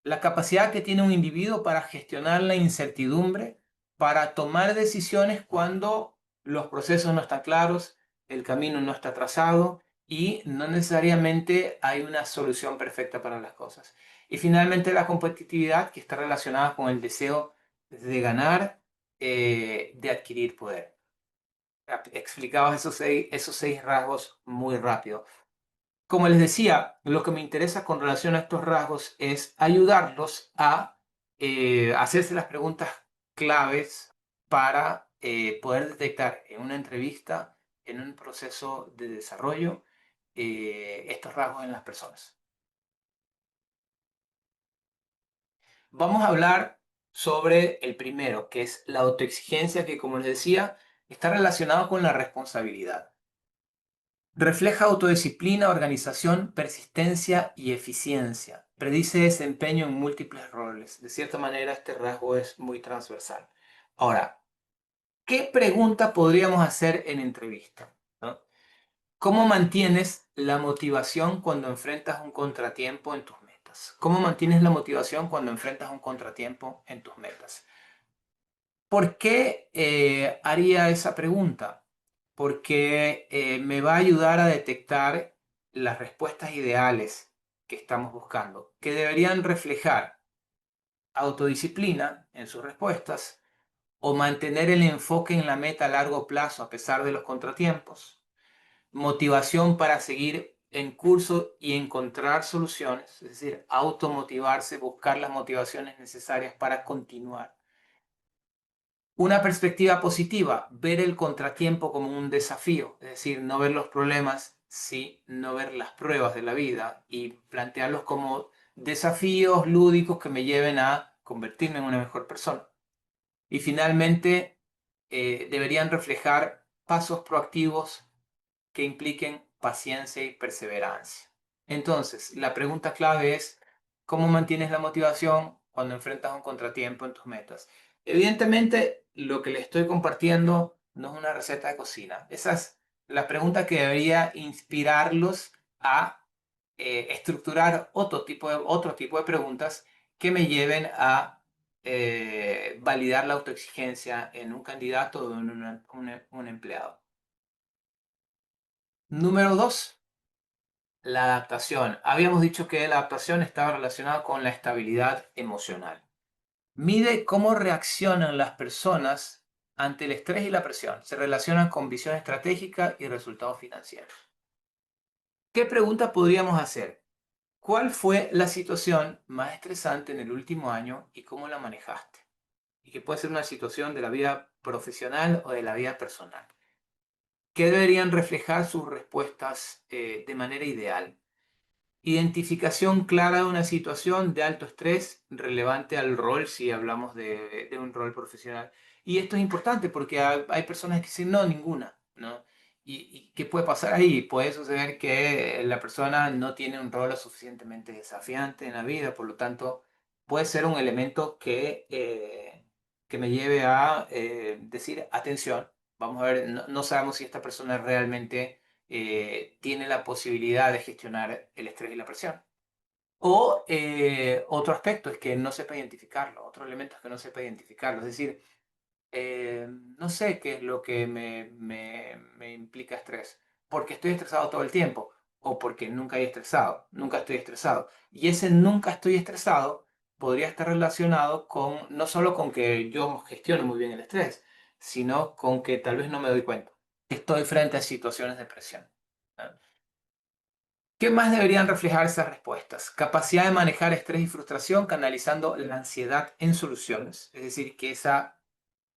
la capacidad que tiene un individuo para gestionar la incertidumbre, para tomar decisiones cuando los procesos no están claros, el camino no está trazado y no necesariamente hay una solución perfecta para las cosas. Y finalmente la competitividad, que está relacionada con el deseo de ganar, de adquirir poder. Explicaba esos seis rasgos muy rápido. Como les decía, lo que me interesa con relación a estos rasgos es ayudarlos a hacerse las preguntas claves para poder detectar en una entrevista, en un proceso de desarrollo, estos rasgos en las personas. Vamos a hablar sobre el primero, que es la autoexigencia, que como les decía, está relacionado con la responsabilidad. Refleja autodisciplina, organización, persistencia y eficiencia. Predice desempeño en múltiples roles. De cierta manera, este rasgo es muy transversal. Ahora, ¿qué pregunta podríamos hacer en entrevista? ¿No? ¿Cómo mantienes la motivación cuando enfrentas un contratiempo en tus metas? ¿Cómo mantienes la motivación cuando enfrentas un contratiempo en tus metas? ¿Por qué haría esa pregunta? Porque me va a ayudar a detectar las respuestas ideales que estamos buscando, que deberían reflejar autodisciplina en sus respuestas o mantener el enfoque en la meta a largo plazo a pesar de los contratiempos, motivación para seguir en curso y encontrar soluciones, es decir, automotivarse, buscar las motivaciones necesarias para continuar. Una perspectiva positiva, ver el contratiempo como un desafío, es decir, no ver los problemas, sí, no ver las pruebas de la vida y plantearlos como desafíos lúdicos que me lleven a convertirme en una mejor persona. Y finalmente, deberían reflejar pasos proactivos que impliquen paciencia y perseverancia. Entonces, la pregunta clave es, ¿cómo mantienes la motivación cuando enfrentas un contratiempo en tus metas? Evidentemente, lo que le estoy compartiendo no es una receta de cocina. Esa es la pregunta que debería inspirarlos a estructurar otro tipo de preguntas que me lleven a validar la autoexigencia en un candidato o en un empleado. Número 2, la adaptación. Habíamos dicho que la adaptación estaba relacionada con la estabilidad emocional. Mide cómo reaccionan las personas ante el estrés y la presión. Se relacionan con visión estratégica y resultados financieros. ¿Qué pregunta podríamos hacer? ¿Cuál fue la situación más estresante en el último año y cómo la manejaste? Y que puede ser una situación de la vida profesional o de la vida personal. ¿Qué deberían reflejar sus respuestas de manera ideal? Identificación clara de una situación de alto estrés relevante al rol, si hablamos de un rol profesional. Y esto es importante porque hay personas que dicen no, ninguna, ¿no? ¿Y qué puede pasar ahí? Puede suceder que la persona no tiene un rol lo suficientemente desafiante en la vida, por lo tanto, puede ser un elemento que me lleve a decir, atención, vamos a ver, no sabemos si esta persona realmente tiene la posibilidad de gestionar el estrés y la presión. O otro aspecto es que no sepa identificarlo, otro elemento es que no sepa identificarlo. Es decir, no sé qué es lo que me implica estrés, porque estoy estresado todo el tiempo o porque nunca estoy estresado. Y ese nunca estoy estresado podría estar relacionado con, no solo con que yo gestiono muy bien el estrés, sino con que tal vez no me doy cuenta que estoy frente a situaciones de presión. ¿No? ¿Qué más deberían reflejar esas respuestas? Capacidad de manejar estrés y frustración canalizando la ansiedad en soluciones. Es decir, que esa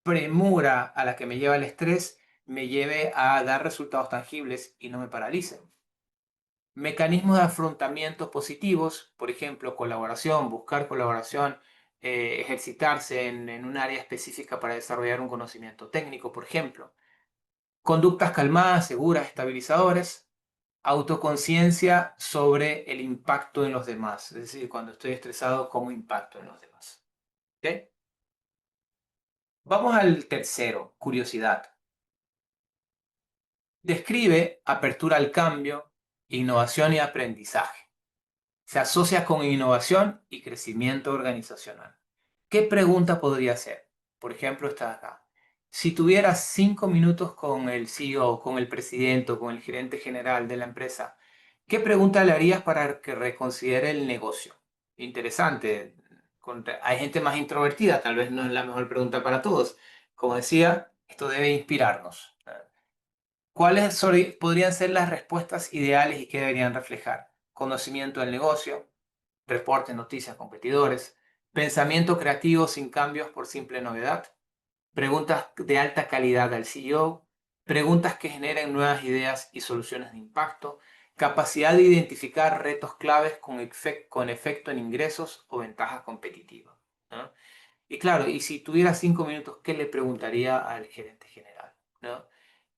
premura a la que me lleva el estrés me lleve a dar resultados tangibles y no me paralicen. Mecanismos de afrontamiento positivos, por ejemplo, colaboración, buscar colaboración, ejercitarse en un área específica para desarrollar un conocimiento técnico, por ejemplo. Conductas calmadas, seguras, estabilizadoras. Autoconciencia sobre el impacto en los demás, es decir, cuando estoy estresado, cómo impacto en los demás. ¿Ok? Vamos al tercero, curiosidad. Describe apertura al cambio, innovación y aprendizaje. Se asocia con innovación y crecimiento organizacional. ¿Qué pregunta podría hacer? Por ejemplo, está acá. Si tuvieras 5 minutos con el CEO, con el presidente o con el gerente general de la empresa, ¿qué pregunta le harías para que reconsidere el negocio? Interesante. Hay gente más introvertida, tal vez no es la mejor pregunta para todos. Como decía, esto debe inspirarnos. ¿Cuáles podrían ser las respuestas ideales y qué deberían reflejar? Conocimiento del negocio, reportes, noticias, competidores, pensamiento creativo sin cambios por simple novedad, preguntas de alta calidad al CEO, preguntas que generen nuevas ideas y soluciones de impacto, capacidad de identificar retos claves con efecto en ingresos o ventajas competitivas, ¿no? Y claro, y si tuviera 5 minutos, ¿qué le preguntaría al gerente general? ¿No?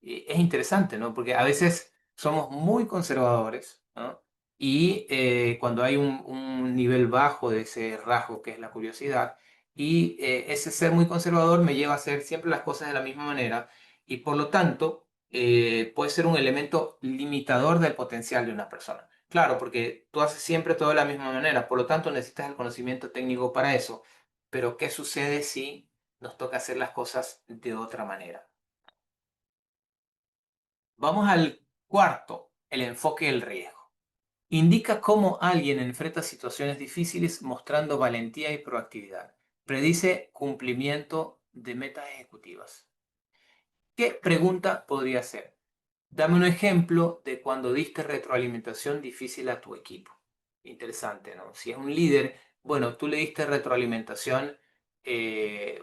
Y es interesante, ¿no? Porque a veces somos muy conservadores, ¿no? Y cuando hay un nivel bajo de ese rasgo que es la curiosidad, y ese ser muy conservador me lleva a hacer siempre las cosas de la misma manera, y por lo tanto puede ser un elemento limitador del potencial de una persona. Claro, porque tú haces siempre todo de la misma manera, por lo tanto necesitas el conocimiento técnico para eso. Pero ¿qué sucede si nos toca hacer las cosas de otra manera? Vamos al cuarto, el enfoque del riesgo. Indica cómo alguien enfrenta situaciones difíciles mostrando valentía y proactividad. Predice cumplimiento de metas ejecutivas. ¿Qué pregunta podría ser? Dame un ejemplo de cuando diste retroalimentación difícil a tu equipo. Interesante, ¿no? Si es un líder, bueno, tú le diste retroalimentación,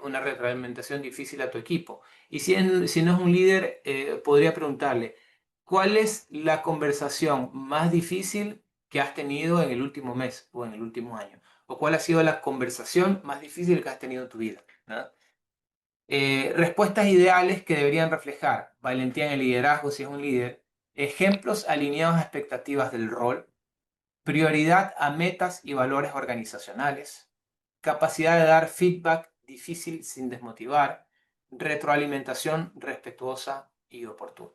una retroalimentación difícil a tu equipo. Y si no es un líder, podría preguntarle, ¿cuál es la conversación más difícil que has tenido en el último mes o en el último año? ¿O cuál ha sido la conversación más difícil que has tenido en tu vida? ¿No? Respuestas ideales que deberían reflejar valentía en el liderazgo si es un líder, ejemplos alineados a expectativas del rol, prioridad a metas y valores organizacionales, capacidad de dar feedback difícil sin desmotivar, retroalimentación respetuosa y oportuna.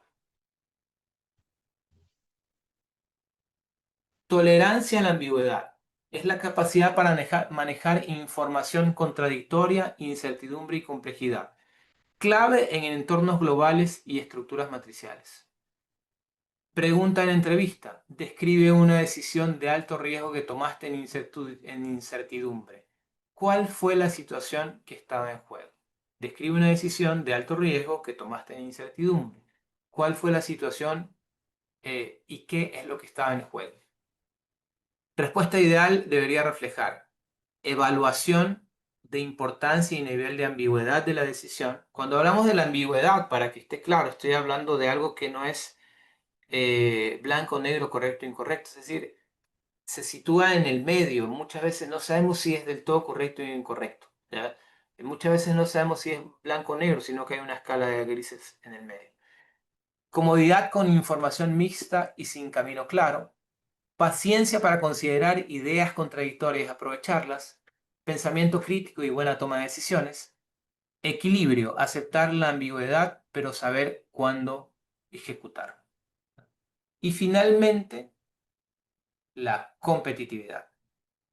Tolerancia a la ambigüedad es la capacidad para manejar información contradictoria, incertidumbre y complejidad. Clave en entornos globales y estructuras matriciales. Pregunta en entrevista. Describe una decisión de alto riesgo que tomaste en incertidumbre. ¿Cuál fue la situación que estaba en juego? Describe una decisión de alto riesgo que tomaste en incertidumbre. ¿Cuál fue la situación y qué es lo que estaba en juego? Respuesta ideal debería reflejar evaluación de importancia y nivel de ambigüedad de la decisión. Cuando hablamos de la ambigüedad, para que esté claro, estoy hablando de algo que no es blanco, negro, correcto, incorrecto. Es decir, se sitúa en el medio. Muchas veces no sabemos si es del todo correcto o incorrecto, ¿ya? Y muchas veces no sabemos si es blanco o negro, sino que hay una escala de grises en el medio. Comodidad con información mixta y sin camino claro. Paciencia para considerar ideas contradictorias y aprovecharlas. Pensamiento crítico y buena toma de decisiones. Equilibrio, aceptar la ambigüedad, pero saber cuándo ejecutar. Y finalmente, la competitividad,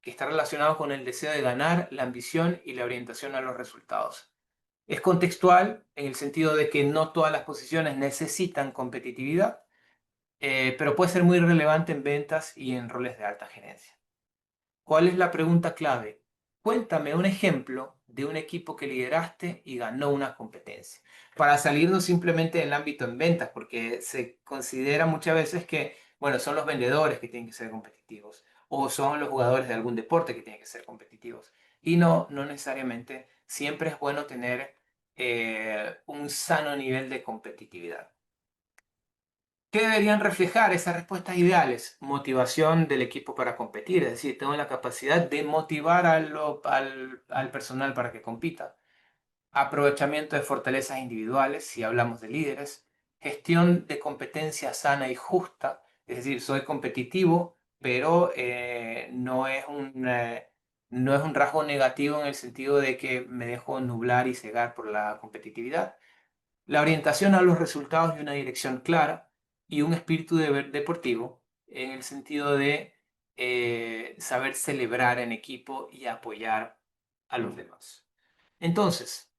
que está relacionado con el deseo de ganar, la ambición y la orientación a los resultados. Es contextual en el sentido de que no todas las posiciones necesitan competitividad, pero puede ser muy relevante en ventas y en roles de alta gerencia. ¿Cuál es la pregunta clave? Cuéntame un ejemplo de un equipo que lideraste y ganó una competencia. Para salirnos simplemente del ámbito en ventas, porque se considera muchas veces que, bueno, son los vendedores que tienen que ser competitivos o son los jugadores de algún deporte que tienen que ser competitivos. Y no, no necesariamente. Siempre es bueno tener un sano nivel de competitividad. ¿Qué deberían reflejar esas respuestas ideales? Motivación del equipo para competir, es decir, tengo la capacidad de motivar al personal para que compita. Aprovechamiento de fortalezas individuales, si hablamos de líderes. Gestión de competencia sana y justa, es decir, soy competitivo, pero no es un rasgo negativo en el sentido de que me dejo nublar y cegar por la competitividad. La orientación a los resultados y una dirección clara y un espíritu deportivo en el sentido de saber celebrar en equipo y apoyar a los demás. Entonces,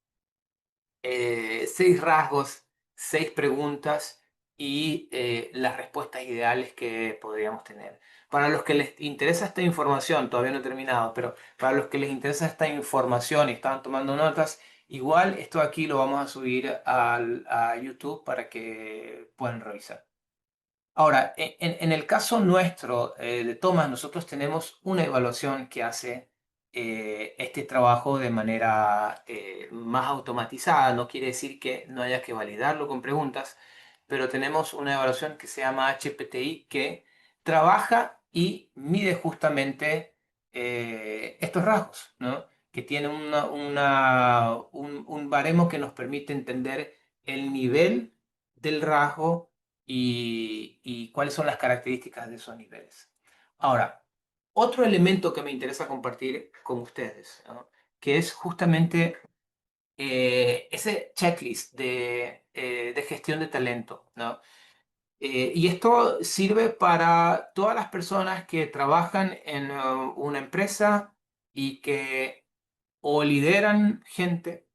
6 rasgos, 6 preguntas y las respuestas ideales que podríamos tener. Para los que les interesa esta información, todavía no he terminado, pero para los que les interesa esta información y están tomando notas, igual esto aquí lo vamos a subir a YouTube para que puedan revisar. Ahora, en el caso nuestro de Thomas, nosotros tenemos una evaluación que hace este trabajo de manera más automatizada. No quiere decir que no haya que validarlo con preguntas, pero tenemos una evaluación que se llama HPTI que trabaja y mide justamente estos rasgos, ¿no? Que tiene un baremo que nos permite entender el nivel del rasgo y cuáles son las características de esos niveles. Ahora, otro elemento que me interesa compartir con ustedes, ¿no? Que es justamente ese checklist de gestión de talento, ¿no? Y esto sirve para todas las personas que trabajan en una empresa y que o lideran gente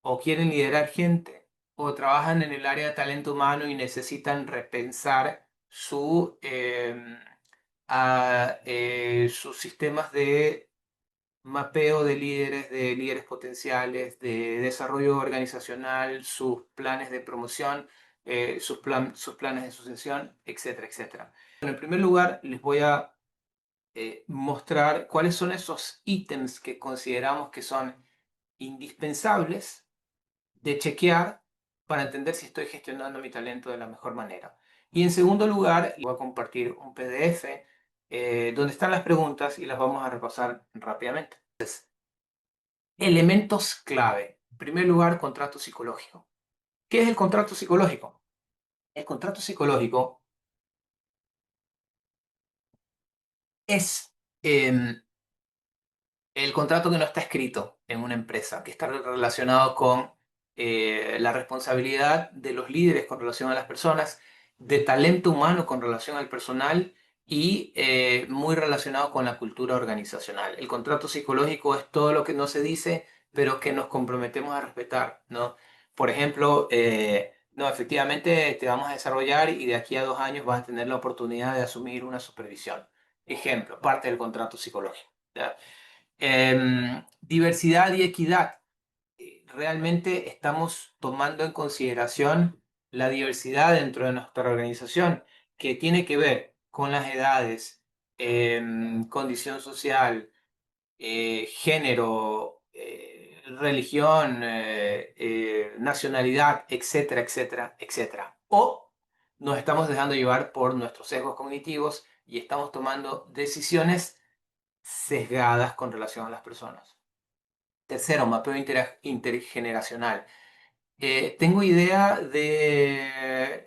o quieren liderar gente, o trabajan en el área de talento humano y necesitan repensar sus sistemas de mapeo de líderes potenciales, de desarrollo organizacional, sus planes de promoción, sus planes de sucesión, etcétera, etcétera. En primer lugar, les voy a mostrar cuáles son esos ítems que consideramos que son indispensables de chequear para entender si estoy gestionando mi talento de la mejor manera. Y en segundo lugar, voy a compartir un PDF donde están las preguntas y las vamos a repasar rápidamente. Entonces, elementos clave. En primer lugar, contrato psicológico. ¿Qué es el contrato psicológico? El contrato psicológico es el contrato que no está escrito en una empresa, que está relacionado con la responsabilidad de los líderes con relación a las personas, de talento humano con relación al personal y muy relacionado con la cultura organizacional. El contrato psicológico es todo lo que no se dice, pero que nos comprometemos a respetar, ¿no? Por ejemplo, no, efectivamente te vamos a desarrollar y de aquí a 2 años vas a tener la oportunidad de asumir una supervisión. Ejemplo, parte del contrato psicológico. ¿Ya? Diversidad y equidad. Realmente estamos tomando en consideración la diversidad dentro de nuestra organización, que tiene que ver con las edades, condición social, género, religión, nacionalidad, etcétera, etcétera, etcétera. O nos estamos dejando llevar por nuestros sesgos cognitivos y estamos tomando decisiones sesgadas con relación a las personas. Tercero, mapeo intergeneracional. Tengo idea de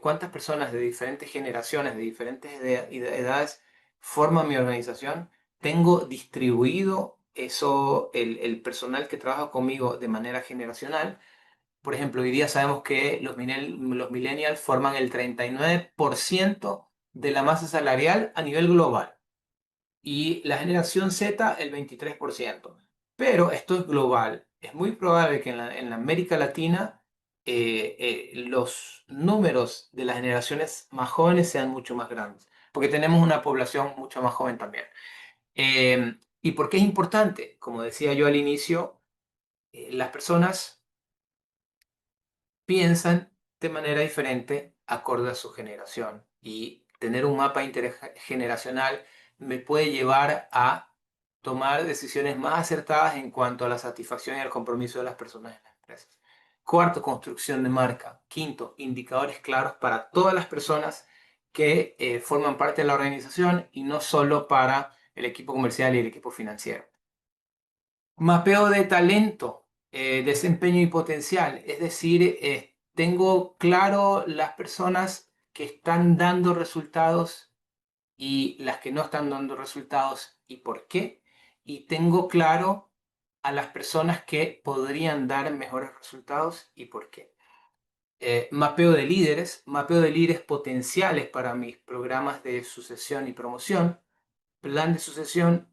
cuántas personas de diferentes generaciones, de diferentes edades forman mi organización. Tengo distribuido eso, el personal que trabaja conmigo de manera generacional. Por ejemplo, hoy día sabemos que los millennials forman el 39% de la masa salarial a nivel global y la generación Z el 23%. Pero esto es global. Es muy probable que en la América Latina los números de las generaciones más jóvenes sean mucho más grandes, porque tenemos una población mucho más joven también. ¿Y por qué es importante? Como decía yo al inicio, las personas piensan de manera diferente acorde a su generación. Y tener un mapa intergeneracional me puede llevar a tomar decisiones más acertadas en cuanto a la satisfacción y el compromiso de las personas en las empresas. Cuarto, construcción de marca. Quinto, indicadores claros para todas las personas que forman parte de la organización y no solo para el equipo comercial y el equipo financiero. Mapeo de talento, desempeño y potencial, es decir, tengo claro las personas que están dando resultados y las que no están dando resultados y por qué. Y tengo claro a las personas que podrían dar mejores resultados y por qué. Mapeo de líderes potenciales para mis programas de sucesión y promoción, plan de sucesión,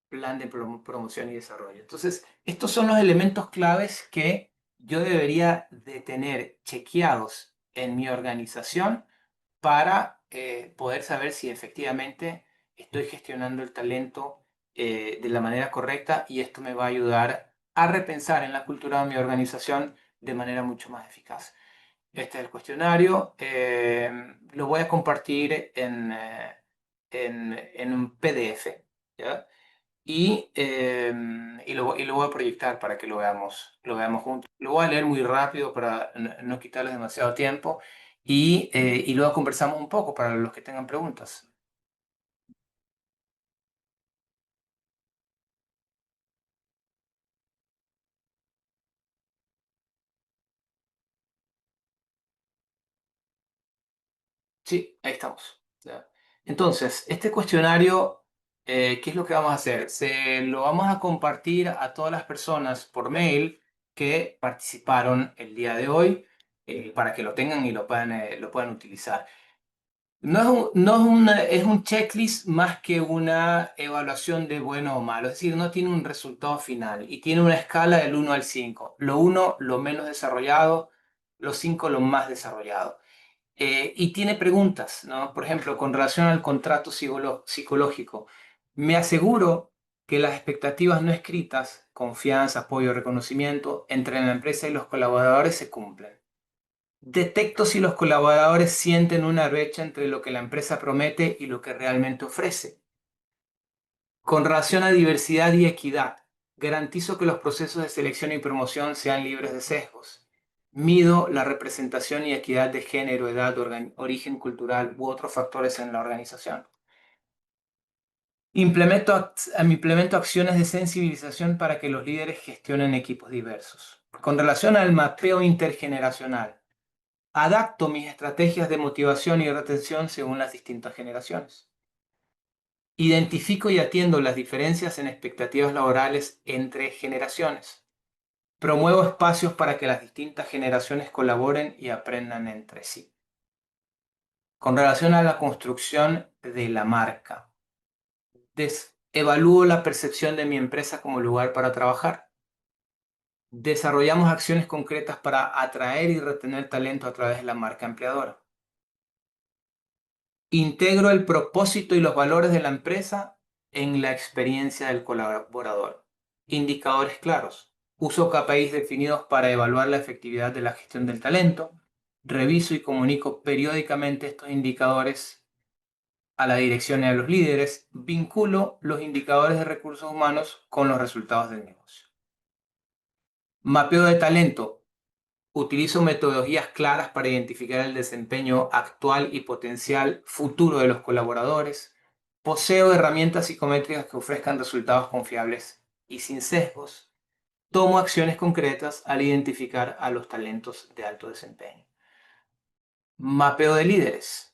plan de promoción y desarrollo. Entonces, estos son los elementos claves que yo debería de tener chequeados en mi organización para poder saber si efectivamente estoy gestionando el talento de la manera correcta y esto me va a ayudar a repensar en la cultura de mi organización de manera mucho más eficaz. Este es el cuestionario. Lo voy a compartir en un PDF, ¿ya? Y lo voy a proyectar para que lo veamos juntos. Lo voy a leer muy rápido para no quitarles demasiado tiempo y luego conversamos un poco para los que tengan preguntas. Sí, ahí estamos. ¿Ya? Entonces, este cuestionario, ¿qué es lo que vamos a hacer? Se lo vamos a compartir a todas las personas por mail que participaron el día de hoy para que lo tengan y lo puedan utilizar. No es un checklist más que una evaluación de bueno o malo, es decir, no tiene un resultado final y tiene una escala del 1 al 5. Lo 1, lo menos desarrollado, lo 5, lo más desarrollado. Y tiene preguntas, ¿no? Por ejemplo, con relación al contrato psicológico. Me aseguro que las expectativas no escritas, confianza, apoyo, reconocimiento entre la empresa y los colaboradores se cumplen. Detecto si los colaboradores sienten una brecha entre lo que la empresa promete y lo que realmente ofrece. Con relación a diversidad y equidad, garantizo que los procesos de selección y promoción sean libres de sesgos. Mido la representación y equidad de género, edad, origen cultural u otros factores en la organización. Implemento acciones de sensibilización para que los líderes gestionen equipos diversos. Con relación al mapeo intergeneracional, adapto mis estrategias de motivación y retención según las distintas generaciones. Identifico y atiendo las diferencias en expectativas laborales entre generaciones. Promuevo espacios para que las distintas generaciones colaboren y aprendan entre sí. Con relación a la construcción de la marca, evalúo la percepción de mi empresa como lugar para trabajar. Desarrollamos acciones concretas para atraer y retener talento a través de la marca empleadora. Integro el propósito y los valores de la empresa en la experiencia del colaborador. Indicadores claros. Uso KPIs definidos para evaluar la efectividad de la gestión del talento. Reviso y comunico periódicamente estos indicadores a la dirección y a los líderes, vinculo los indicadores de recursos humanos con los resultados del negocio. Mapeo de talento. Utilizo metodologías claras para identificar el desempeño actual y potencial futuro de los colaboradores. Poseo herramientas psicométricas que ofrezcan resultados confiables y sin sesgos. Tomo acciones concretas al identificar a los talentos de alto desempeño. Mapeo de líderes.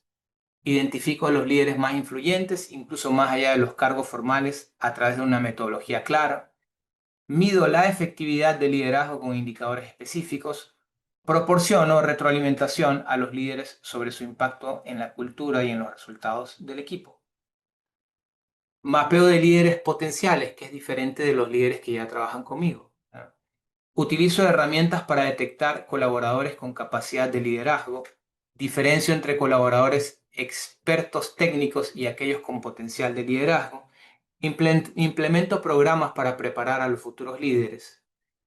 Identifico a los líderes más influyentes, incluso más allá de los cargos formales, a través de una metodología clara. Mido la efectividad del liderazgo con indicadores específicos. Proporciono retroalimentación a los líderes sobre su impacto en la cultura y en los resultados del equipo. Mapeo de líderes potenciales, que es diferente de los líderes que ya trabajan conmigo. Utilizo herramientas para detectar colaboradores con capacidad de liderazgo. Diferencio entre colaboradores expertos técnicos y aquellos con potencial de liderazgo. Implemento programas para preparar a los futuros líderes.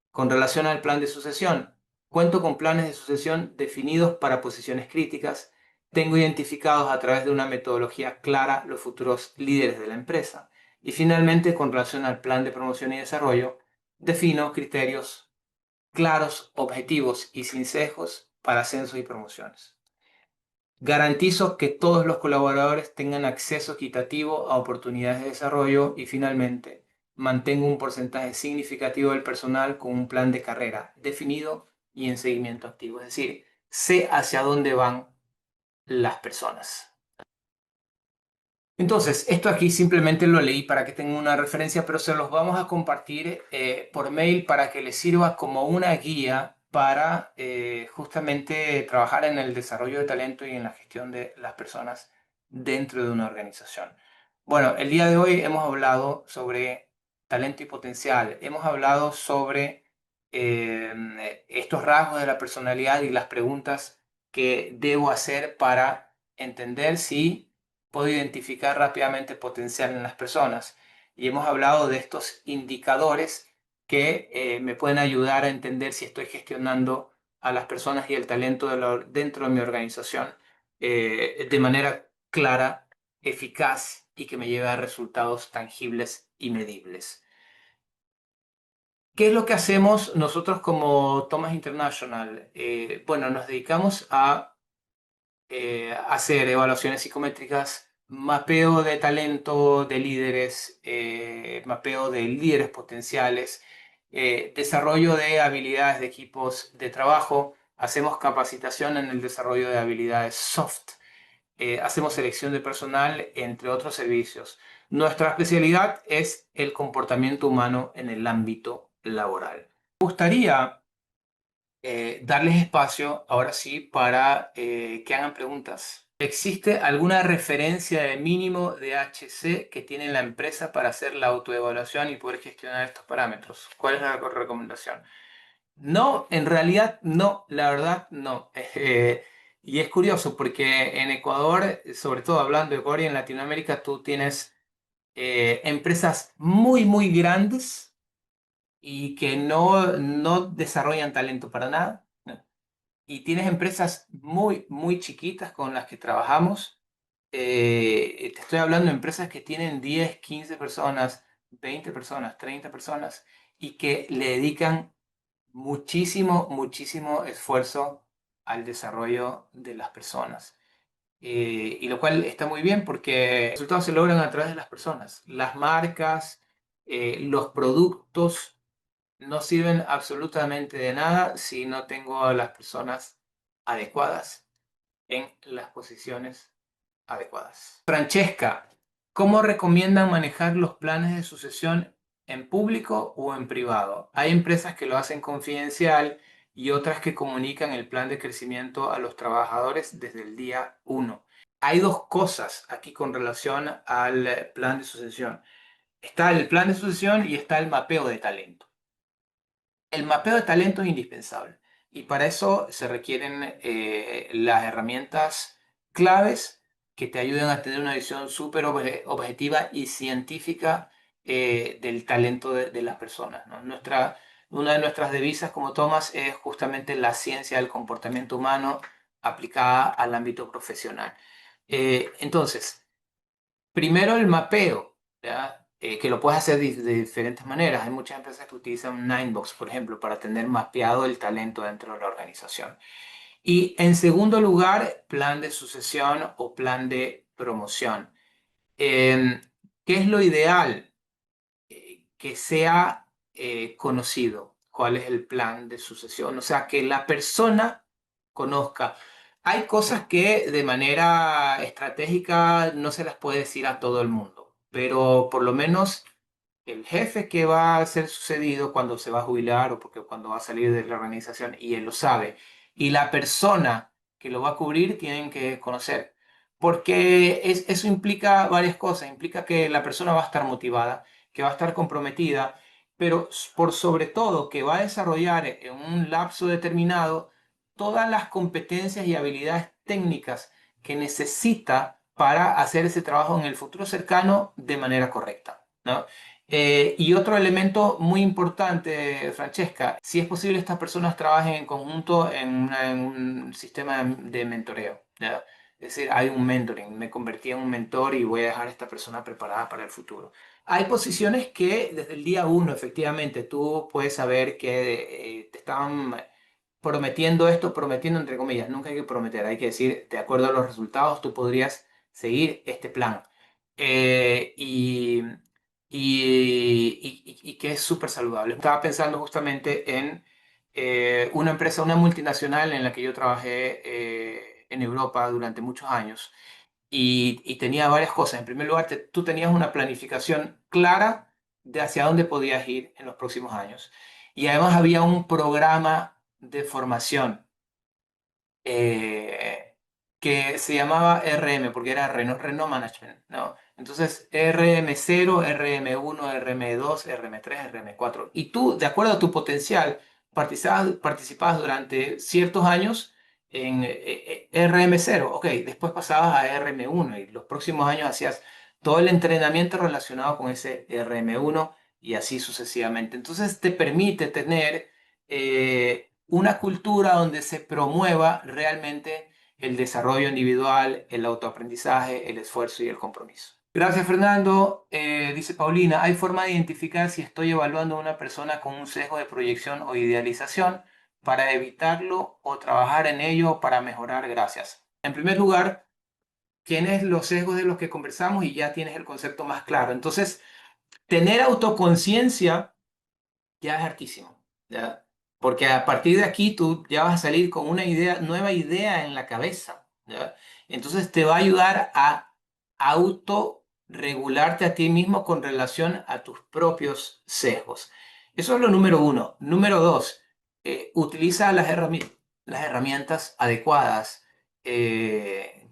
Con relación al plan de sucesión, cuento con planes de sucesión definidos para posiciones críticas. Tengo identificados a través de una metodología clara los futuros líderes de la empresa. Y finalmente, con relación al plan de promoción y desarrollo, defino criterios claros, objetivos y sin sesgos para ascensos y promociones. Garantizo que todos los colaboradores tengan acceso equitativo a oportunidades de desarrollo y finalmente mantengo un porcentaje significativo del personal con un plan de carrera definido y en seguimiento activo. Es decir, sé hacia dónde van las personas. Entonces, esto aquí simplemente lo leí para que tengan una referencia, pero se los vamos a compartir por mail para que les sirva como una guía para justamente trabajar en el desarrollo de talento y en la gestión de las personas dentro de una organización. Bueno, el día de hoy hemos hablado sobre talento y potencial, hemos hablado sobre estos rasgos de la personalidad y las preguntas que debo hacer para entender si puedo identificar rápidamente potencial en las personas. Y hemos hablado de estos indicadores que me pueden ayudar a entender si estoy gestionando a las personas y el talento dentro de mi organización de manera clara, eficaz y que me lleve a resultados tangibles y medibles. ¿Qué es lo que hacemos nosotros como Thomas International? Bueno, nos dedicamos a hacer evaluaciones psicométricas, mapeo de talento de líderes, mapeo de líderes potenciales, desarrollo de habilidades de equipos de trabajo, hacemos capacitación en el desarrollo de habilidades soft, hacemos selección de personal, entre otros servicios. Nuestra especialidad es el comportamiento humano en el ámbito laboral. Me gustaría darles espacio, ahora sí, para que hagan preguntas. ¿Existe alguna referencia de mínimo de HC que tiene la empresa para hacer la autoevaluación y poder gestionar estos parámetros? ¿Cuál es la recomendación? No, en realidad no, la verdad no. Y es curioso porque en Ecuador, sobre todo hablando de Ecuador y en Latinoamérica, tú tienes empresas muy, muy grandes y que no desarrollan talento para nada, ¿no? Y tienes empresas muy, muy chiquitas con las que trabajamos. Te estoy hablando de empresas que tienen 10, 15 personas, 20 personas, 30 personas y que le dedican muchísimo, muchísimo esfuerzo al desarrollo de las personas. Y lo cual está muy bien porque los resultados se logran a través de las personas. Las marcas, los productos no sirven absolutamente de nada si no tengo a las personas adecuadas en las posiciones adecuadas. Francesca, ¿cómo recomiendan manejar los planes de sucesión en público o en privado? Hay empresas que lo hacen confidencial y otras que comunican el plan de crecimiento a los trabajadores desde el día 1. Hay dos cosas aquí con relación al plan de sucesión. Está el plan de sucesión y está el mapeo de talento. El mapeo de talento es indispensable y para eso se requieren las herramientas claves que te ayuden a tener una visión súper objetiva y científica del talento de las personas, ¿no? Una de nuestras devisas como Thomas es justamente la ciencia del comportamiento humano aplicada al ámbito profesional. Entonces, Primero el mapeo, ¿ya? Que lo puedes hacer de diferentes maneras. Hay muchas empresas que utilizan Ninebox, por ejemplo, para tener mapeado el talento dentro de la organización. Y en segundo lugar, plan de sucesión o plan de promoción. Em, ¿Qué es lo ideal? Que sea conocido cuál es el plan de sucesión, o sea, que la persona conozca. Hay cosas que de manera estratégica no se las puede decir a todo el mundo, pero por lo menos el jefe que va a ser sucedido cuando se va a jubilar o porque cuando va a salir de la organización y él lo sabe, y la persona que lo va a cubrir tienen que conocer, porque eso implica varias cosas, implica que la persona va a estar motivada, que va a estar comprometida, pero por sobre todo que va a desarrollar en un lapso determinado todas las competencias y habilidades técnicas que necesita para hacer ese trabajo en el futuro cercano de manera correcta, ¿no? Y otro elemento muy importante, Francesca, si es posible estas personas trabajen en conjunto en un sistema de mentoreo, ¿ya? Es decir, hay un mentoring, me convertí en un mentor y voy a dejar a esta persona preparada para el futuro. Hay posiciones que desde el día uno, efectivamente, tú puedes saber que te están prometiendo esto, prometiendo entre comillas, nunca hay que prometer, hay que decir, de acuerdo a los resultados, tú podrías seguir este plan. Eh, y, y que es súper saludable. Estaba pensando justamente en una empresa, una multinacional en la que yo trabajé en Europa durante muchos años y tenía varias cosas. En primer lugar, tú tenías una planificación clara de hacia dónde podías ir en los próximos años. Y además había un programa de formación eh, que se llamaba RM, porque era Renault Management, ¿no? Entonces, RM0, RM1, RM2, RM3, RM4. Y tú, de acuerdo a tu potencial, participabas durante ciertos años en RM0, ok, después pasabas a RM1 y los próximos años hacías todo el entrenamiento relacionado con ese RM1 y así sucesivamente. Entonces, te permite tener una cultura donde se promueva realmente el desarrollo individual, el autoaprendizaje, el esfuerzo y el compromiso. Gracias, Fernando. Dice Paulina, ¿hay forma de identificar si estoy evaluando a una persona con un sesgo de proyección o idealización para evitarlo o trabajar en ello para mejorar? Gracias. En primer lugar, tienes los sesgos de los que conversamos y ya tienes el concepto más claro. Entonces, tener autoconciencia ya es hartísimo, ¿ya? Porque a partir de aquí tú ya vas a salir con una idea, nueva idea en la cabeza, ¿ya? Entonces te va a ayudar a autorregularte a ti mismo con relación a tus propios sesgos. Eso es lo número uno. Número dos, utiliza las herramientas adecuadas.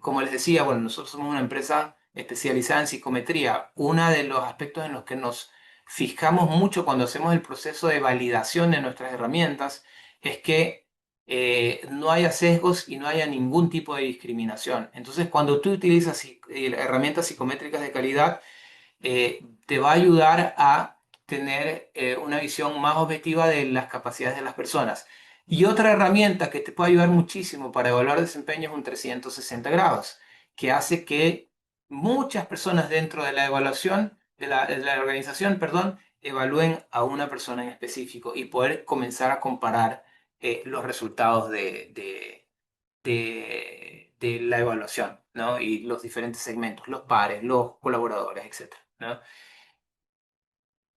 Como les decía, bueno, nosotros somos una empresa especializada en psicometría. Uno de los aspectos en los que nos fijamos mucho cuando hacemos el proceso de validación de nuestras herramientas es que no haya sesgos y no haya ningún tipo de discriminación. Entonces, cuando tú utilizas herramientas psicométricas de calidad, te va a ayudar a tener una visión más objetiva de las capacidades de las personas. Y otra herramienta que te puede ayudar muchísimo para evaluar desempeño es un 360 grados, que hace que muchas personas dentro de la evaluación, de la organización, perdón, evalúen a una persona en específico y poder comenzar a comparar los resultados de la evaluación, ¿no? Y los diferentes segmentos, los pares, los colaboradores, etcétera, ¿no?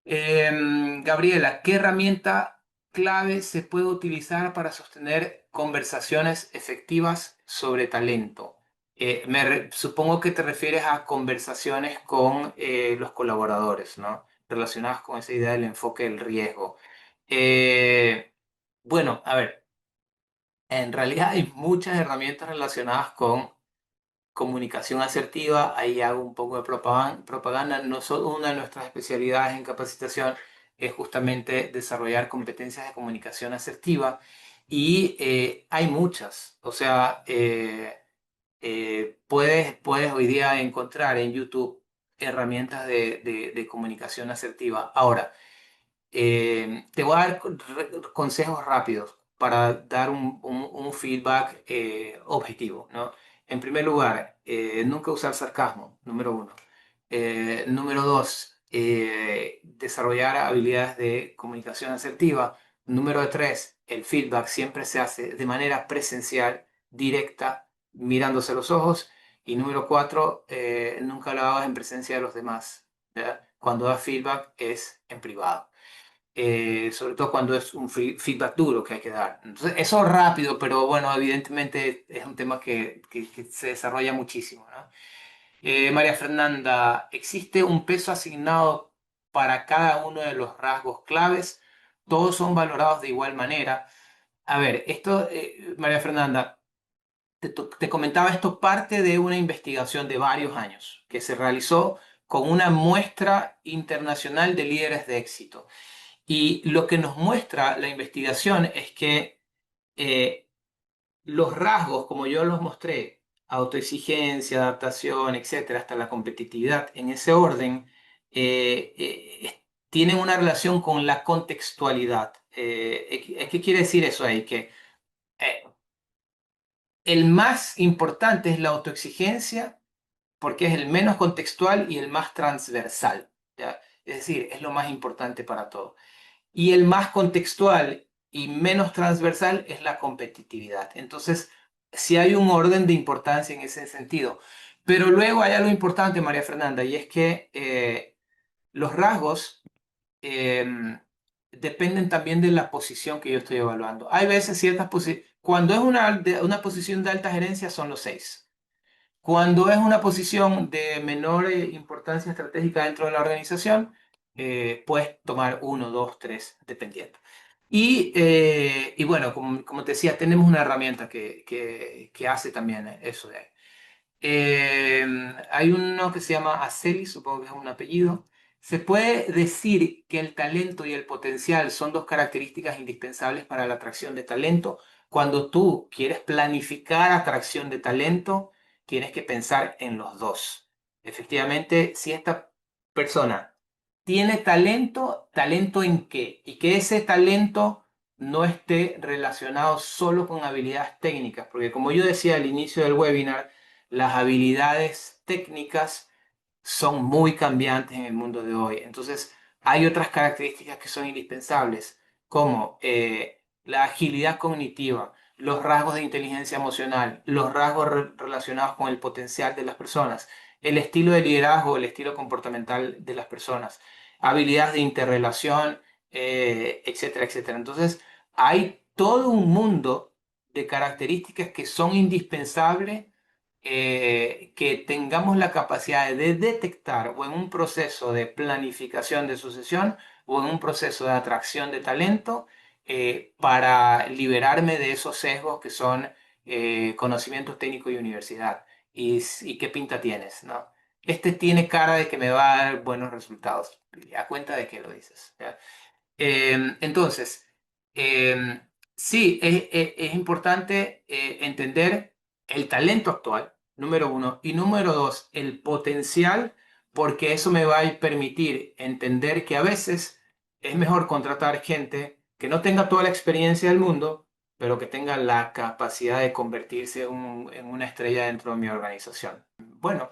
Gabriela, ¿qué herramienta clave se puede utilizar para sostener conversaciones efectivas sobre talento? Supongo que te refieres a conversaciones con los colaboradores, ¿no? Relacionadas con esa idea del enfoque del riesgo. Eh, bueno, a ver, en realidad hay muchas herramientas relacionadas con comunicación asertiva, ahí hago un poco de propaganda. Una de nuestras especialidades en capacitación es justamente desarrollar competencias de comunicación asertiva y hay muchas. O sea, puedes hoy día encontrar en YouTube herramientas de comunicación asertiva. Ahora, te voy a dar consejos rápidos para dar un feedback objetivo, ¿no? En primer lugar, nunca usar sarcasmo, número uno. Número dos, desarrollar habilidades de comunicación asertiva. Número tres, el feedback siempre se hace de manera presencial, directa, mirándose a los ojos. Y número cuatro, nunca lo hagas en presencia de los demás, ¿ya? Cuando das feedback es en privado. Sobre todo cuando es un feedback duro que hay que dar. Entonces, eso rápido, pero bueno, evidentemente es un tema que se desarrolla muchísimo, ¿no? María Fernanda, ¿existe un peso asignado para cada uno de los rasgos claves? ¿Todos son valorados de igual manera? A ver, esto, María Fernanda, te comentaba esto parte de una investigación de varios años que se realizó con una muestra internacional de líderes de éxito. Y lo que nos muestra la investigación es que eh, los rasgos, como yo los mostré, autoexigencia, adaptación, etcétera, hasta la competitividad, en ese orden, tienen una relación con la contextualidad. ¿Qué quiere decir eso ahí? Que eh, el más importante es la autoexigencia porque es el menos contextual y el más transversal, ¿ya? Es decir, es lo más importante para todo. Y el más contextual y menos transversal es la competitividad. Entonces, sí hay un orden de importancia en ese sentido. Pero luego hay algo importante, María Fernanda, y es que los rasgos dependen también de la posición que yo estoy evaluando. Hay veces ciertas posiciones, cuando es una posición de alta gerencia son los seis. Cuando es una posición de menor importancia estratégica dentro de la organización, puedes tomar uno, dos, tres, dependiendo. Y bueno, como te decía, tenemos una herramienta que hace también eso de ahí. Hay uno que se llama Aceli, supongo que es un apellido. Se puede decir que el talento y el potencial son dos características indispensables para la atracción de talento. Cuando tú quieres planificar atracción de talento, tienes que pensar en los dos. Efectivamente, si esta persona tiene talento, ¿talento en qué? Y que ese talento no esté relacionado solo con habilidades técnicas, porque como yo decía al inicio del webinar, las habilidades técnicas son muy cambiantes en el mundo de hoy. Entonces, hay otras características que son indispensables, como la agilidad cognitiva, los rasgos de inteligencia emocional, los rasgos relacionados con el potencial de las personas, el estilo de liderazgo, el estilo comportamental de las personas, habilidades de interrelación, etcétera, etcétera. Entonces, hay todo un mundo de características que son indispensables, que tengamos la capacidad de detectar o en un proceso de planificación de sucesión o en un proceso de atracción de talento, para liberarme de esos sesgos que son conocimientos técnicos y universidad. Y qué pinta tienes, ¿no? Este tiene cara de que me va a dar buenos resultados. A cuenta de que lo dices, ¿ya? Entonces, em, sí, es importante entender el talento actual, número uno, y número dos, el potencial, porque eso me va a permitir entender que a veces es mejor contratar gente que no tenga toda la experiencia del mundo, pero que tenga la capacidad de convertirse en una estrella dentro de mi organización. Bueno,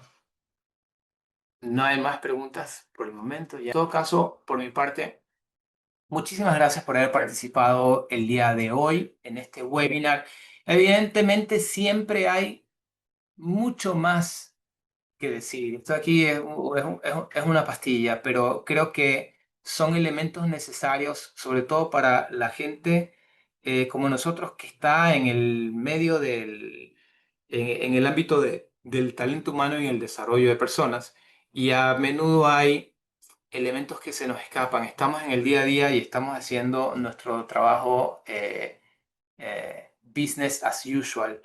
no hay más preguntas por el momento. Ya. En todo caso, por mi parte, muchísimas gracias por haber participado el día de hoy en este webinar. Evidentemente siempre hay mucho más que decir. Esto aquí es una pastilla, pero creo que son elementos necesarios, sobre todo para la gente como nosotros que está en el medio en el ámbito del talento humano y el desarrollo de personas. Y a menudo hay elementos que se nos escapan. Estamos en el día a día y estamos haciendo nuestro trabajo business as usual,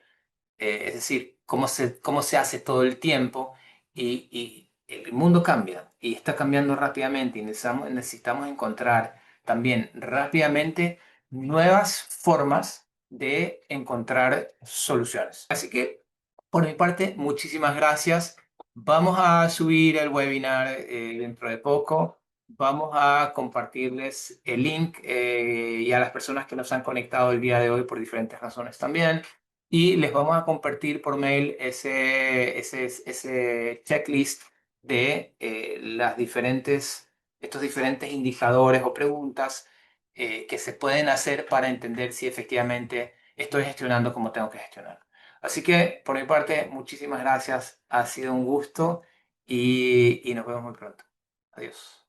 es decir, cómo se hace todo el tiempo y el mundo cambia y está cambiando rápidamente y necesitamos encontrar también rápidamente nuevas formas de encontrar soluciones. Así que, por mi parte, muchísimas gracias. Vamos a subir el webinar dentro de poco. Vamos a compartirles el link y a las personas que nos han conectado el día de hoy por diferentes razones también. Y les vamos a compartir por mail ese checklist de estos diferentes indicadores o preguntas que se pueden hacer para entender si efectivamente estoy gestionando como tengo que gestionar. Así que por mi parte, muchísimas gracias. Ha sido un gusto y nos vemos muy pronto. Adiós.